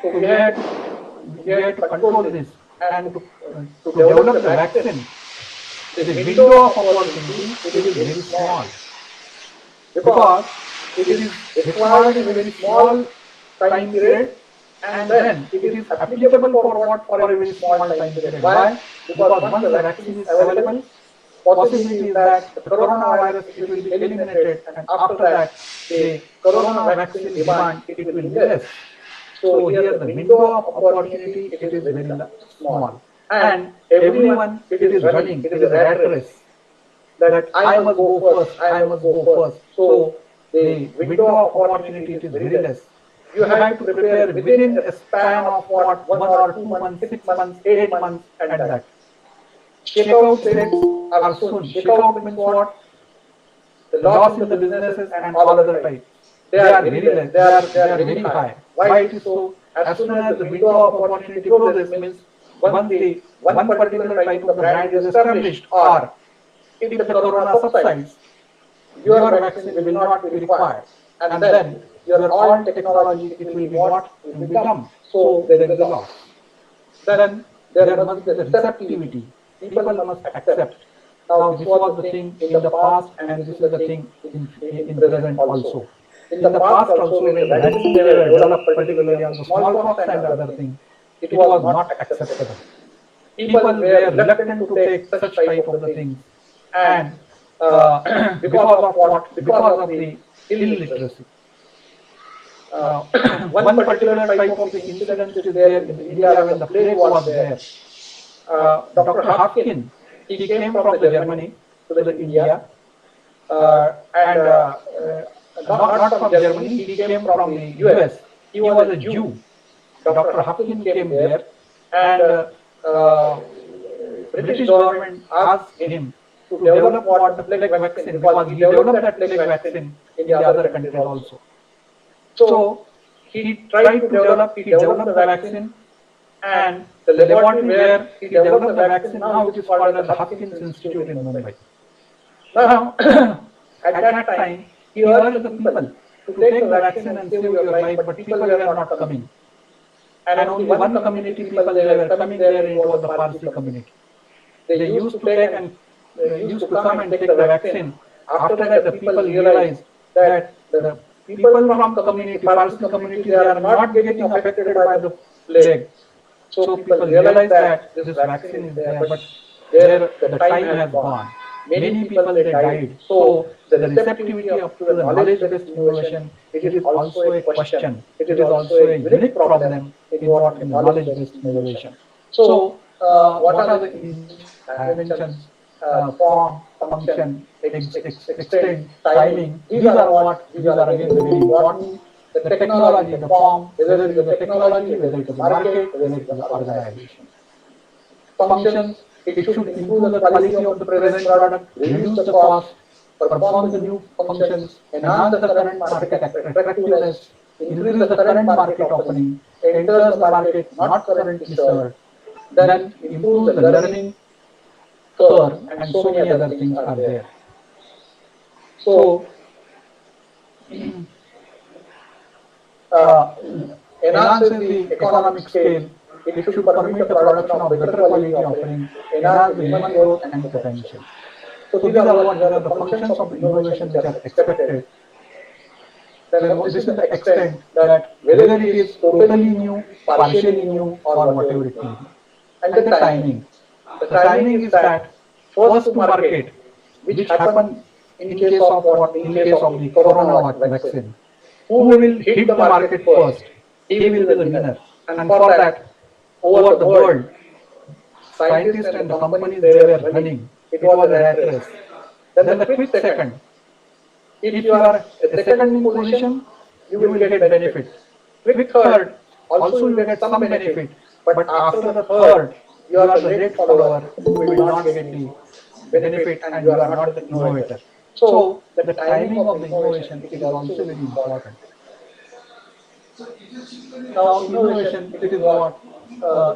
So we had to control this and to develop the vaccine. The window of opportunity it is very small because it is required in a very small time period, and then it is applicable for what, for a very small time period. Why? Because once the vaccine is available, possibility is that the coronavirus it will be eliminated, and after that the corona vaccine demand it will be less. So here the window of opportunity it is very small, and everyone it is running. It is a rat race that I must go first. I must go first. So the window of opportunity it is very less. You have to prepare within a span of what, 1 or 2 months, 6 months, 8 months, and that. Checkout dates are soon. Checkout means what? The loss in the businesses and all other types. They are very less. They are very high. Why it is so? As soon as the window of opportunity closes, means once the one particular type of the brand is established, or if the corona subsides, your vaccine will not be required, and then your all technology it will be what? It will be dumped. So there is a loss. Then there must be the receptivity. People must accept. Now this was the thing in the past, and this is the thing in present also. In the past also, when the vaccine they were developed, particularly on the smallpox and other things, it was not acceptable. People were reluctant to take such type of the things, and because of what? Because of the illiteracy. One particular type of the incident is there in India when the plague was there. Dr. Hopkins, he came from the Germany to the India, and not from Germany, he came from the US. He was a Jew. Dr. Hopkins came there, and British government asked him to develop what the plague vaccine, because he developed that plague vaccine in the other countries also. So he tried to develop the vaccine, and the laboratory where he developed the vaccine, now it is called as the Hopkins Institute in Mumbai. Now, at that time, he urged the people to take the vaccine and save your life, but people were not coming. And only one community people they were coming there, and it was the Parsi community. They used to take and used to come and take the vaccine. After that, the people realized that the people from the community, Parsi community, they are not getting affected by the plague. So people realize that this vaccine is there, but there the time has gone. Many people they died. So the receptivity up to the knowledge-based innovation, it is also a question. It is also a unique problem in knowledge-based innovation. So what are the inventions? Form, function, extent, timing. These are what? These are again very important. The technology, the form, whether it is the technology, whether it is the market, whether it is the organization. Functions, it should improve the quality of the present product, reduce the cost, perform the new functions, enhance the current market attractiveness, increase the current market opening, enters the market not currently served, then improve the learning curve, and so many other things are there. So enhances the economic scale. It should permit the production of better quality offering, enhance the human growth and potential. So these are the functions of the innovation which are expected. Then this is the extent that whether it is totally new, partially new, or whatever it may be. And the timing. The timing is that first to market, which happened in case of what? In case of the corona vaccine. Who will hit the market first? He will be the winner. And for that, over the world, scientists and the companies they were running. It was a rat race. Then the quick second. If you are a second in position, you will get benefit. Quick third, also you get some benefit. But after the third, you are the late follower. You will not get the benefit, and you are not the innovator. So the timing of the innovation, it is also very important. Now, innovation, it is what?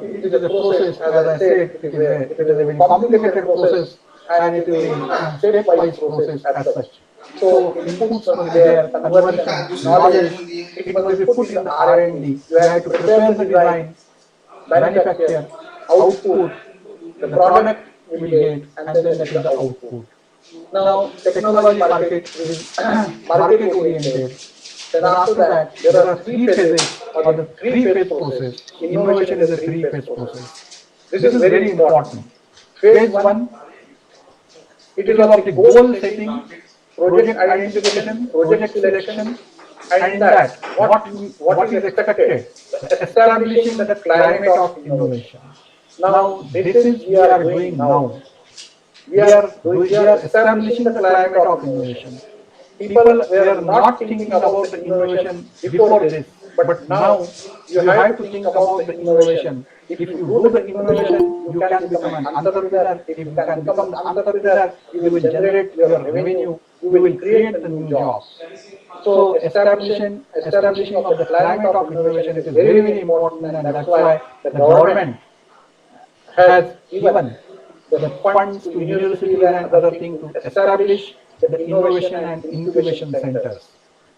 It is a process, as I said, it is a very complicated process, and it is a stepwise process as such. So inputs must be there, conversion, knowledge, it must be put in the R&D. You have to prepare the design, manufacture, output, the product will get, and then that is the output. Now, technology market, it is market oriented. Then after that, there are three phases or the three-phase process. Innovation is a three-phase process. This is very important. Phase one, it is of the goal setting, project identification, project selection, and in that, what is expected, establishing the climate of innovation. Now, this is we are doing now. We are establishing the climate of innovation. People were not thinking about the innovation before this, but now you have to think about the innovation. If you do the innovation, you can become an entrepreneur. If you can become the entrepreneur, you will generate your revenue, you will create the new jobs. So establishing of the climate of innovation, it is very, very important, and that's why the government has given the funds to universities and other things to establish the innovation and incubation centers.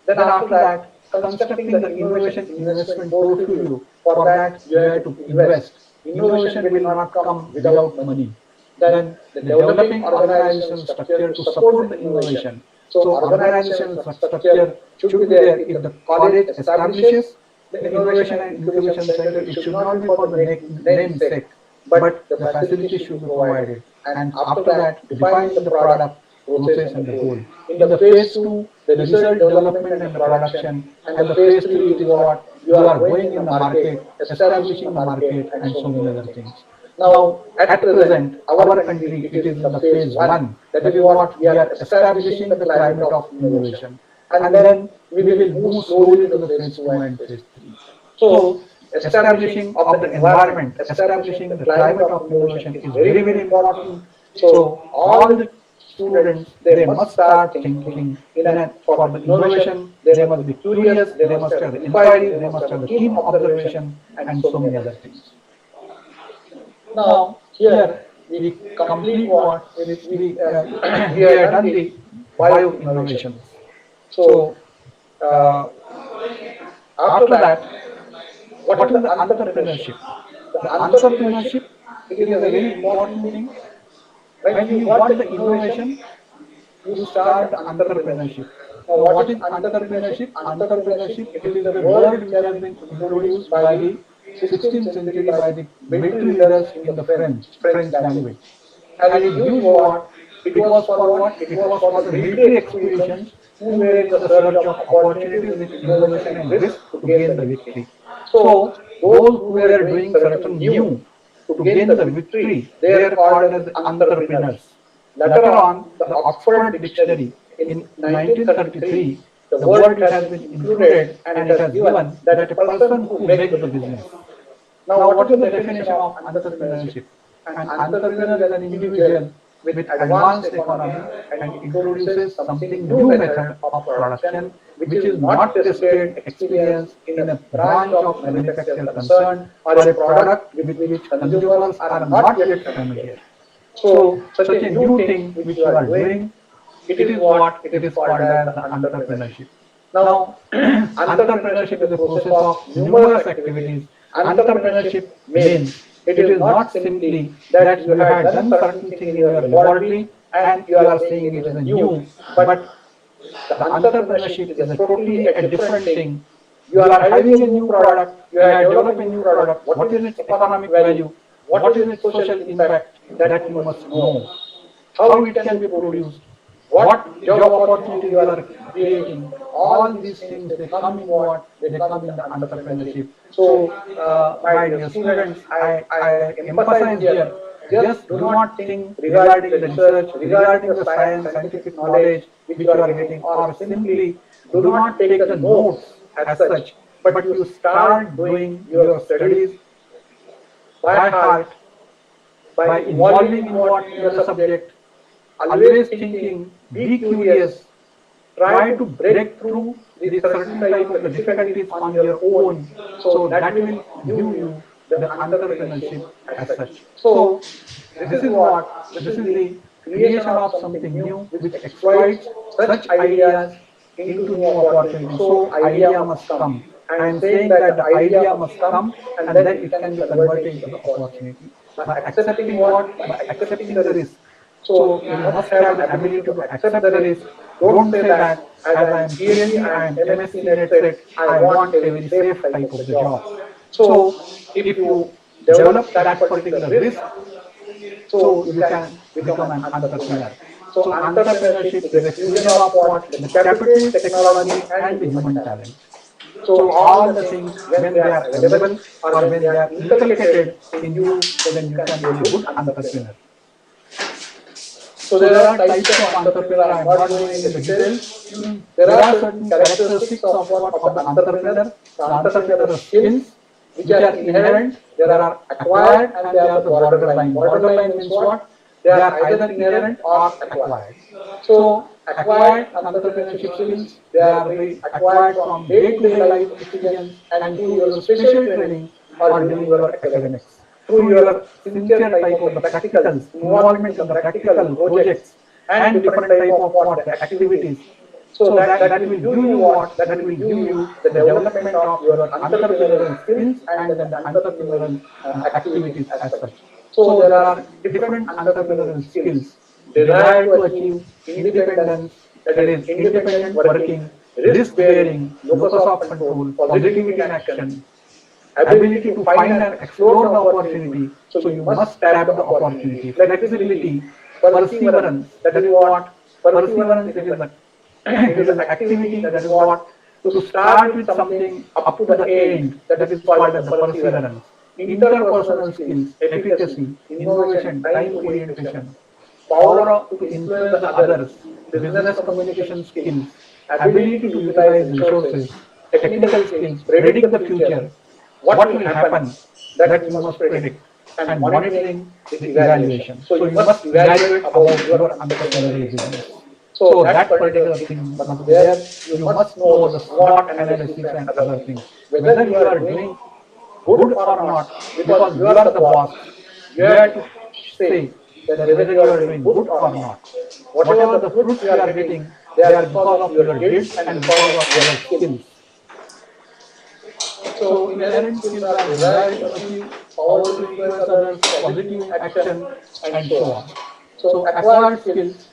Then after that, constructing the innovation investment portfolio. For that, you have to invest. Innovation will not come without money. Then the developing organizational structure to support the innovation. So organizational structure should be there. If the college establishes the innovation and incubation center, it should not be for the namesake, but the facility should be provided. And after that, defining the product, process, and the goal. In the phase two, the research, development, and the production. And the phase three, it is what you are going in the market, establishing the market, and so many other things. Now, at present, our country, it is in the phase one. That is what we are establishing the climate of innovation. And then we will move slowly to the phase two and phase three. So, establishing of the environment, establishing the climate of innovation is very, very important. So all the students, they must start thinking for the innovation, they must be curious, they must have the inquiry, they must have the keen observation, and so many other things. Now, here we complete what we have done the bio innovations. So after that, what is the entrepreneurship? The entrepreneurship, it is a very important thing. When you got the innovation, you start the entrepreneurship. Now, what is entrepreneurship? Entrepreneurship, it is the word which has been introduced by the 16th century by the military leaders in the French language. And it used what? It was for what? It was for the military expeditions who were in the search of opportunities with innovation and risk to gain the victory. So, those who were doing certain new to gain the victory, they are called as entrepreneurs. Later on, the Oxford Dictionary in 1933, the word it has been included and it has given that a person who makes the business. Now, what is the definition of entrepreneurship? An entrepreneur is an individual with advanced economy and introduces something new method of production which is not tested experience in a branch of manufacture concern or a product with which consumers are not yet familiar. So such a new thing which you are doing, it is what it is called as the entrepreneurship. Now, entrepreneurship is a process of numerous activities. Entrepreneurship means it is not simply that you have done certain thing in your laboratory and you are saying it is a new, but the entrepreneurship is a totally a different thing. You are having a new product, you have developed a new product. What is its economic value? What is its social impact? That you must know. How it can be produced? What job opportunities you are creating? All these things, they come in what? They come in the entrepreneurship. So, my dear students, I emphasize here, just do not think regarding the research, regarding the scientific knowledge which you are getting, or simply do not take the notes as such, but you start doing your studies by heart, by involving in what in the subject, always thinking, be curious, try to break through the certain type of the difficulties on your own. So that will give you the entrepreneurship as such. So this is the creation of something new which exploits such ideas into new opportunities. So idea must come. I am saying that the idea must come and then it can be converted into the opportunity. By accepting what? By accepting the risk. So you must have the ability to accept the risk. Don't say that as I am PhD, I am MSc net set, I want a very safe type of the job. So if you develop that particular risk, so you can become an entrepreneur. So entrepreneurship is a fusion of what? The capital, technology, and the human talent. So all the things when they are available or when they are inculcated in you, then you can be a good entrepreneur. So there are types of entrepreneur. I am not going into the details. There are certain characteristics of what of the entrepreneur. The entrepreneur skills which are inherent, there are acquired, and they are the borderline. Borderline means what? They are either inherent or acquired. So acquired entrepreneurship skills, they are the acquired from day-to-day life experience and through your special training or during your academics. Through your sincere type of the practicals, involvement in the practical projects and different type of what the activities. So that will give you what? That will give you the development of your entrepreneurial skills and then the entrepreneurial activities as such. So there are different entrepreneurial skills. Desire to achieve independence, that is independent working, risk bearing, locus of control, positivity in action, ability to find and explore the opportunity. So you must tap the opportunity. Flexibility, perseverance, that is what? Perseverance, it is it is an activity that is what? To start with something up to the end, that is called as the perseverance. Interpersonal skills, efficacy, innovation, time orientation, power to influence the others, business communication skills, ability to utilize resources, technical skills, predict the future, what will happen, that you must predict, and monitoring the evaluation. So you must evaluate about your entrepreneurial business. So that particular thing must be there. You must know the SWOT analysis and other things. Whether you are doing good or not, because you are the boss, you have to say that whether you are doing good or not. Whatever the fruits you are getting, they are because of your deeds and because of your skills. So inherent skills are desire to achieve, power to influence others, positive in action, and so on. So acquired skills,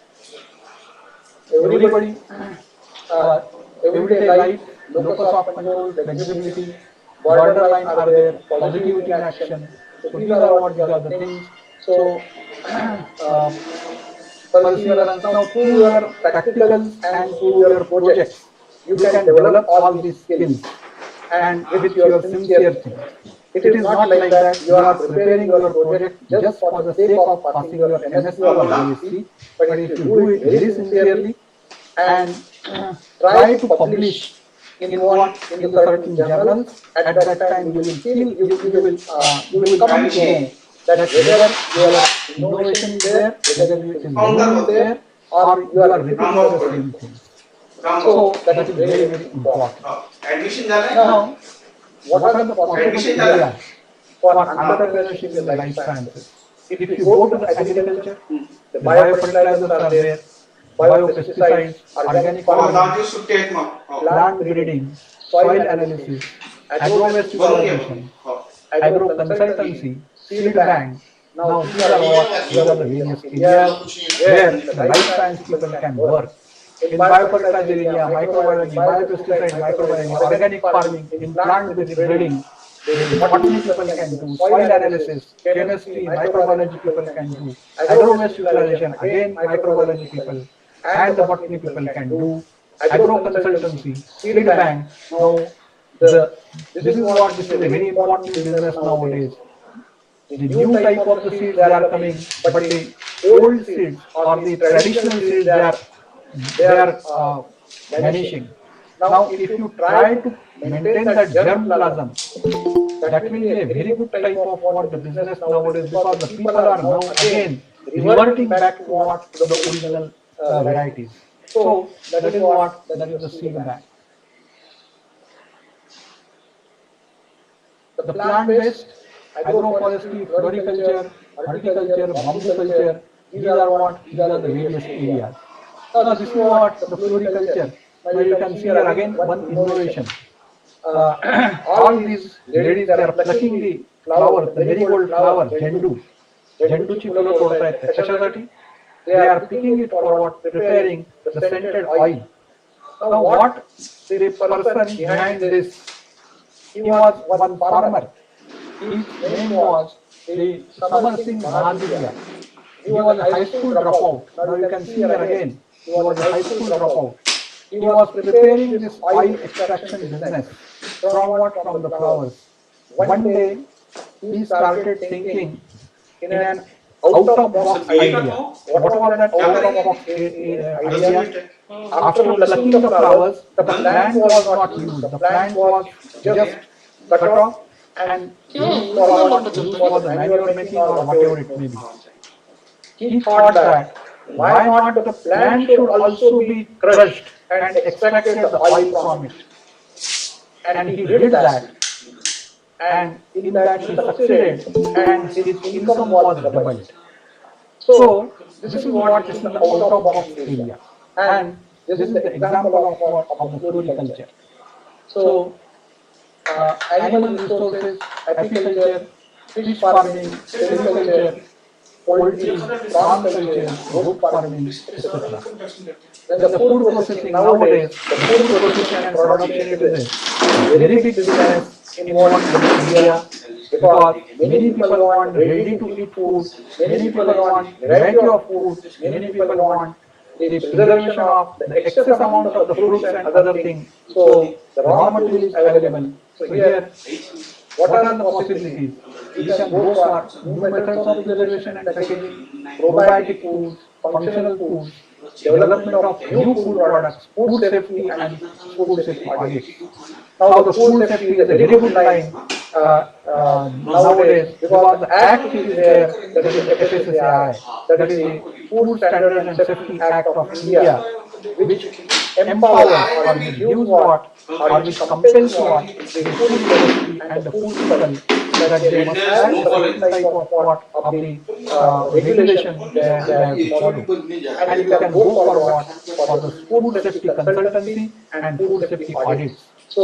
everybody, uh, everyday life, locus of control, flexibility, borderline are there, positivity in action. So these are what? These are the things. So perseverance. Now through your practicals and through your projects, you can develop all these skills and with your sincere thing. It is not like that you are preparing your project just for the sake of passing your MSc or BSc, but if you do it very sincerely and try to publish in what? In the certain journals, at that time you will feel you will come to know that whether your innovation is there, whether it is genuine is there, or you are repeating the same things. So that is very, very important. Now, what are the possible areas for entrepreneurship in the life sciences? If you go to the agriculture, the biofertilizers are there, biopesticides, organic farming, plant breeding, soil analysis, agro-waste utilization, agro consultancy, seed bank. Now these are what? These are the various areas where the life science people can work. In biofertilizer area, microbiology, biopesticide, microbiology, organic farming, in plant breeding, botany people can do, soil analysis, chemistry, microbiology people can do, agro-waste utilization, again microbiology people, and the botany people can do, agro consultancy, seed bank. Now, this is a very important business nowadays. The new type of the seeds they are coming, but the old seeds or the traditional seeds they are vanishing. Now, if you try to maintain that germplasm, that will be a very good type of what the business nowadays, because the people are now again reverting back to what to the original varieties. So that is what that is the seed bank. The plant-based agroforestry, floriculture, horticulture, bamboo culture, these are what? These are the various areas. Now this is what the floriculture. Now you can see here again one innovation. All these ladies, they are plucking the flower, the marigold flower, झेंडू. झेंडूची फुलं तोडतायत कशासाठी? They are picking it for what? Preparing the scented oil. Now what the person behind this? He was one farmer. His name was the Samar Singh Mahadia. He was a high school dropout. Now you can see here again, he was a high school dropout. He was preparing this oil extraction business from what? From the flowers. One day, he started thinking in an out-of-box idea. What was that out-of-box idea? After plucking the flowers, the plant was not used. The plant was just cut off and used for the manure making or whatever it may be. He thought that why not the plant should also be crushed and extracted the oil from it. And he did that. And in that he succeeded and his income was doubled. So this is what is the out-of-box area. And this is the example of what? Of the floriculture. So animal resources, apiculture, fish farming, silviculture, poultry, farm culture, goat farming, etc. Then the food processing nowadays, the food processing and production it is a very big business in what in India, because many people want ready to eat food, many people want variety of food, many people want the preservation of the excess amount of the fruits and other things. So the raw material is available. So here, what are the possibilities? We can go for new methods of preservation and packaging, probiotic foods, functional foods, development of new food products, food safety and food safety audits. Now the food safety is a very good line nowadays, because the act is there, that is the FSSAI, that is the Food Standards and Safety Act of India, which empowers or which gives what or which compels what the food industry and the food people that they must have a certain type of what of the regulation they have to follow. And you can go for what? For the food safety consultancy and food safety audits. So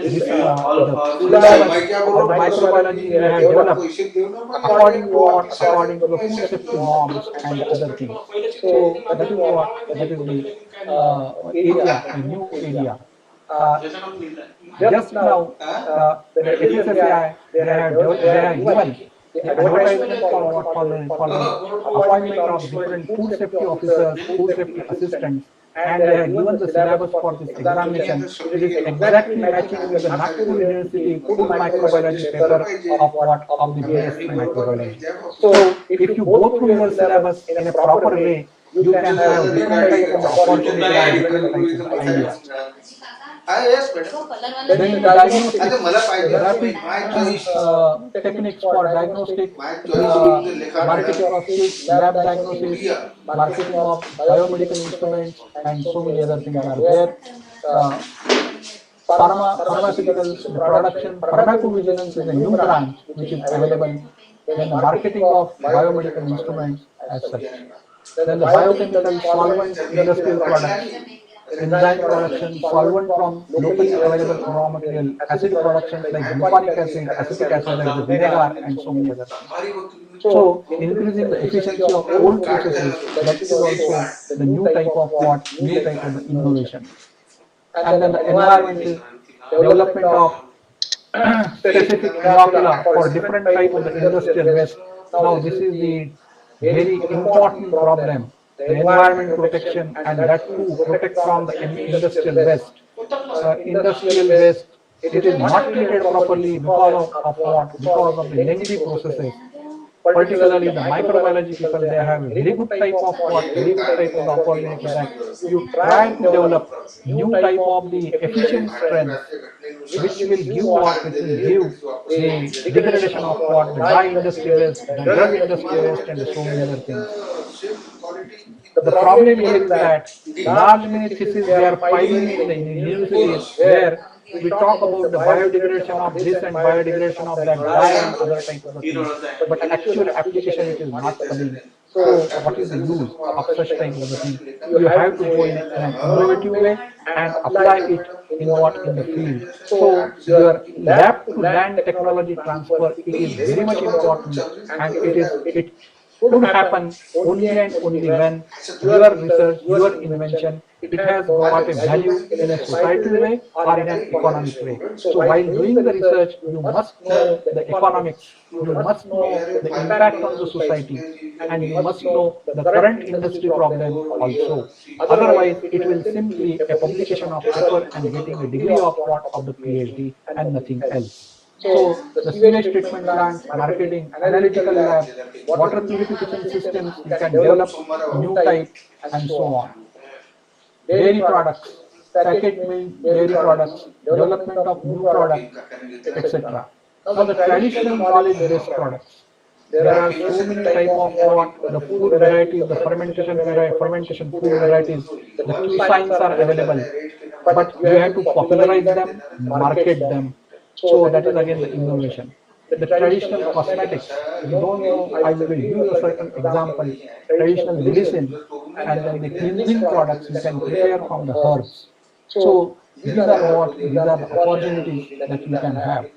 this the syllabus or the microbiology they have developed according to what? According to the food safety norms and other things. So that is what? That is the area, a new area. Just now, the FSSAI, they have given the advertisement for what? For the appointment of different food safety officers, food safety assistants, and they have given the syllabus for this examination, which is exactly matching with the Nagpur University food microbiology paper of what? Of the BSc microbiology. So if you go through your syllabus in a proper way, you can have different type of opportunity and different type of ideas. Then the diagnostic, rapid techniques for diagnostic, marketing of kits, lab diagnosis, marketing of biomedical instruments, and so many other things are there. Pharmaceuticals, the production, pharmacovigilance is a new branch which is available. Then the marketing of biomedical instruments as such. Then the biochemical solvents, industrial products, enzyme production, solvent from locally available raw material, acid productions like gluconic acid, acetic acid like the vinegar, and so many other things. So increasing the efficiency of old processes, that is also the new type of what? New type of the innovation. And then the environmental development of specific inocula for different type of the industrial waste. Now this is the very important problem, the environment protection, and that too protect from the industrial waste. Industrial waste, it is not treated properly because of what? Because of the lengthy processes. Particularly the microbiology people, they have a very good type of what? Very good type of opportunity that you try to develop new type of the efficient strength, which will give what? Which will give the degradation of what the dye industry waste, the drug industry waste, and so many other things. The problem here is that large many theses they are filing in the universities where we talk about the biodegradation of this and biodegradation of that dye and other type of the things, but actual application it is not coming. So what is the use of such type of the thing? You have to go in an innovative way and apply it in what in the field. So your lab to land technology transfer it is very much important, and it should happen only and only when your research, your invention, it has got a value in a societal way or in an economic way. So while doing the research, you must know the economics, you must know the impact on the society, and you must know the current industry problem also. Otherwise, it will simply a publication of paper and getting a degree of what of the PhD and nothing else. So the sewage treatment plants, marketing, analytical labs, water purification systems, you can develop new type and so on. Dairy products, packet milk, dairy products, development of new products, etc. Now the traditional knowledge-based products. There are so many type of what the food varieties, the fermentation food varieties, the cuisines are available, but you have to popularize them, market them. So that is again the innovation. The traditional cosmetics, we don't know, I will use a certain example, traditional medicine, and then the cleansing products you can prepare from the herbs. So these are the opportunities that you can have.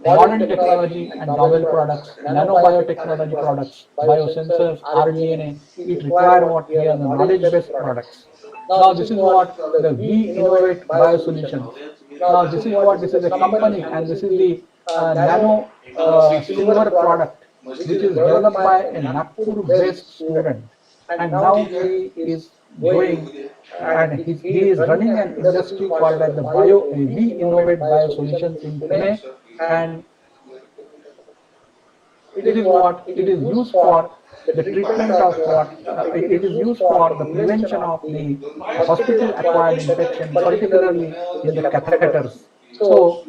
Modern technology and novel products, nanobiotechnology products, biosensors, rDNA, it require what we are the knowledge-based products. Now this is what the We Innovate Biosolutions. Now this is a company, and this is the nano silver product which is developed by a Nagpur-based student, and now he is going and he is running an industry called as the We Innovate Biosolutions in Pune, and it is what it is used for the treatment of what it is used for the prevention of the hospital acquired infection, particularly in the catheters. So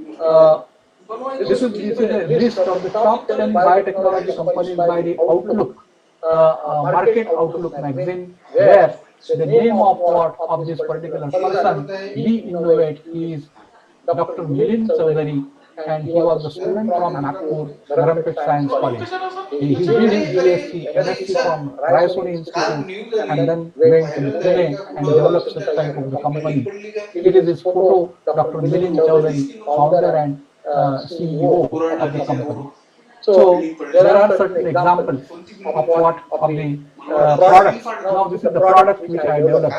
this is a list of the top 10 biotechnology companies by the Outlook Market Outlook magazine, where the name of what of this particular person we innovate is Dr. Milind Chaudhary, and he was the student from Nagpur Dharampet Science College. He did his BSc, MSc from Raisoni Institute, and then went to Pune and developed such type of the company. It is his photo, Dr. Milind Chaudhary, founder and CEO of the company. So there are certain examples of what of the products. Now this is the product which I developed.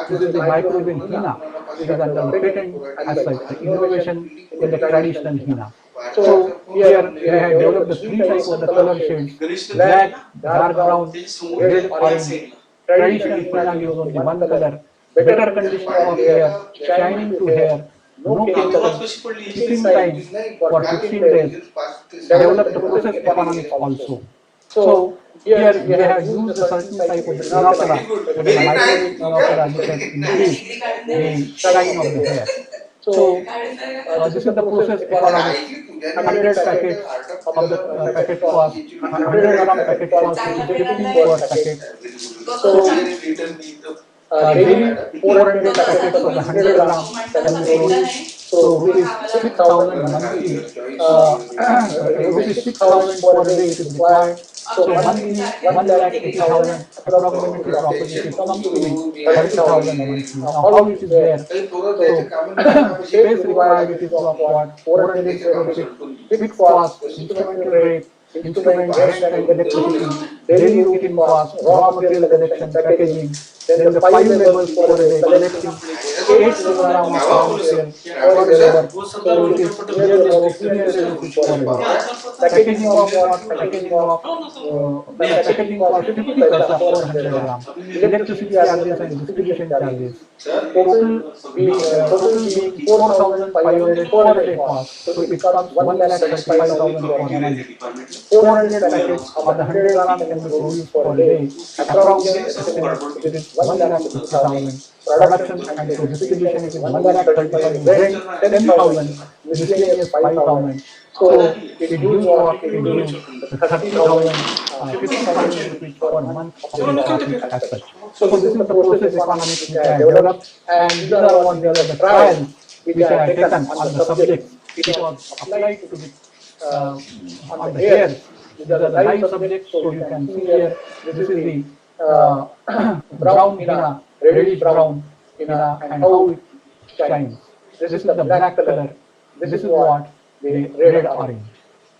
This is the microbial henna. It is under the patent as such, the innovation in the traditional henna. So here we have developed the three types of the color shades: black, dark brown, red, orange. Traditional henna gives only one color. Better conditioning of hair, shining to hair, no chemicals, keeping time for 15 days, develop the process economics also. So here we have used a certain type of inocula, that is microbial inocula, which has increased the shine of the hair. So this is the process economics. 100 packets of the packet cost, 100-gram packet cost, it is 50 per packet. So daily 400 packets of the 100 gram can be produced. So rupees 6,000 monthly, rupees 6,000 per day it is required. So monthly 1,80,000 approximately profit it comes to be 30,000 monthly. Now how it is there? So space required it is of what 400 square feet, fixed cost, instrumental rate, instrument rent and electricity, daily routine cost, raw material collection, packaging, then the 5 labels per day, collecting 8 kilograms of raw material per labor, so it is nearly about 300 rupees per day. Packaging of what? Packaging cost 50 paisa per 100 gram. Electricity charges and distribution charges. Total being 4,500 per day cost. So it comes 1,35,000 per month. 400 packets of the 100 gram can be produced per day. Approximate estimate it is 1,50,000. production and to distribution it is 1,35,000, grain 10,000, miscellaneous 5,000. So it gives what? It gives 30,000, 50,000 rupees per month of the profit as such. So this is the process economics which I have developed, and these are what these are the trials which I have taken on the subjects. It was applied to the on the hairs. These are the live subjects, so you can see here. This is the brown henna, reddish brown henna, and how it shines. This is the black color. This is what the red orange.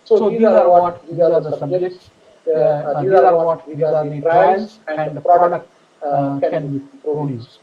So these are what these are the subjects. These are what these are the trials, and the product can be produced.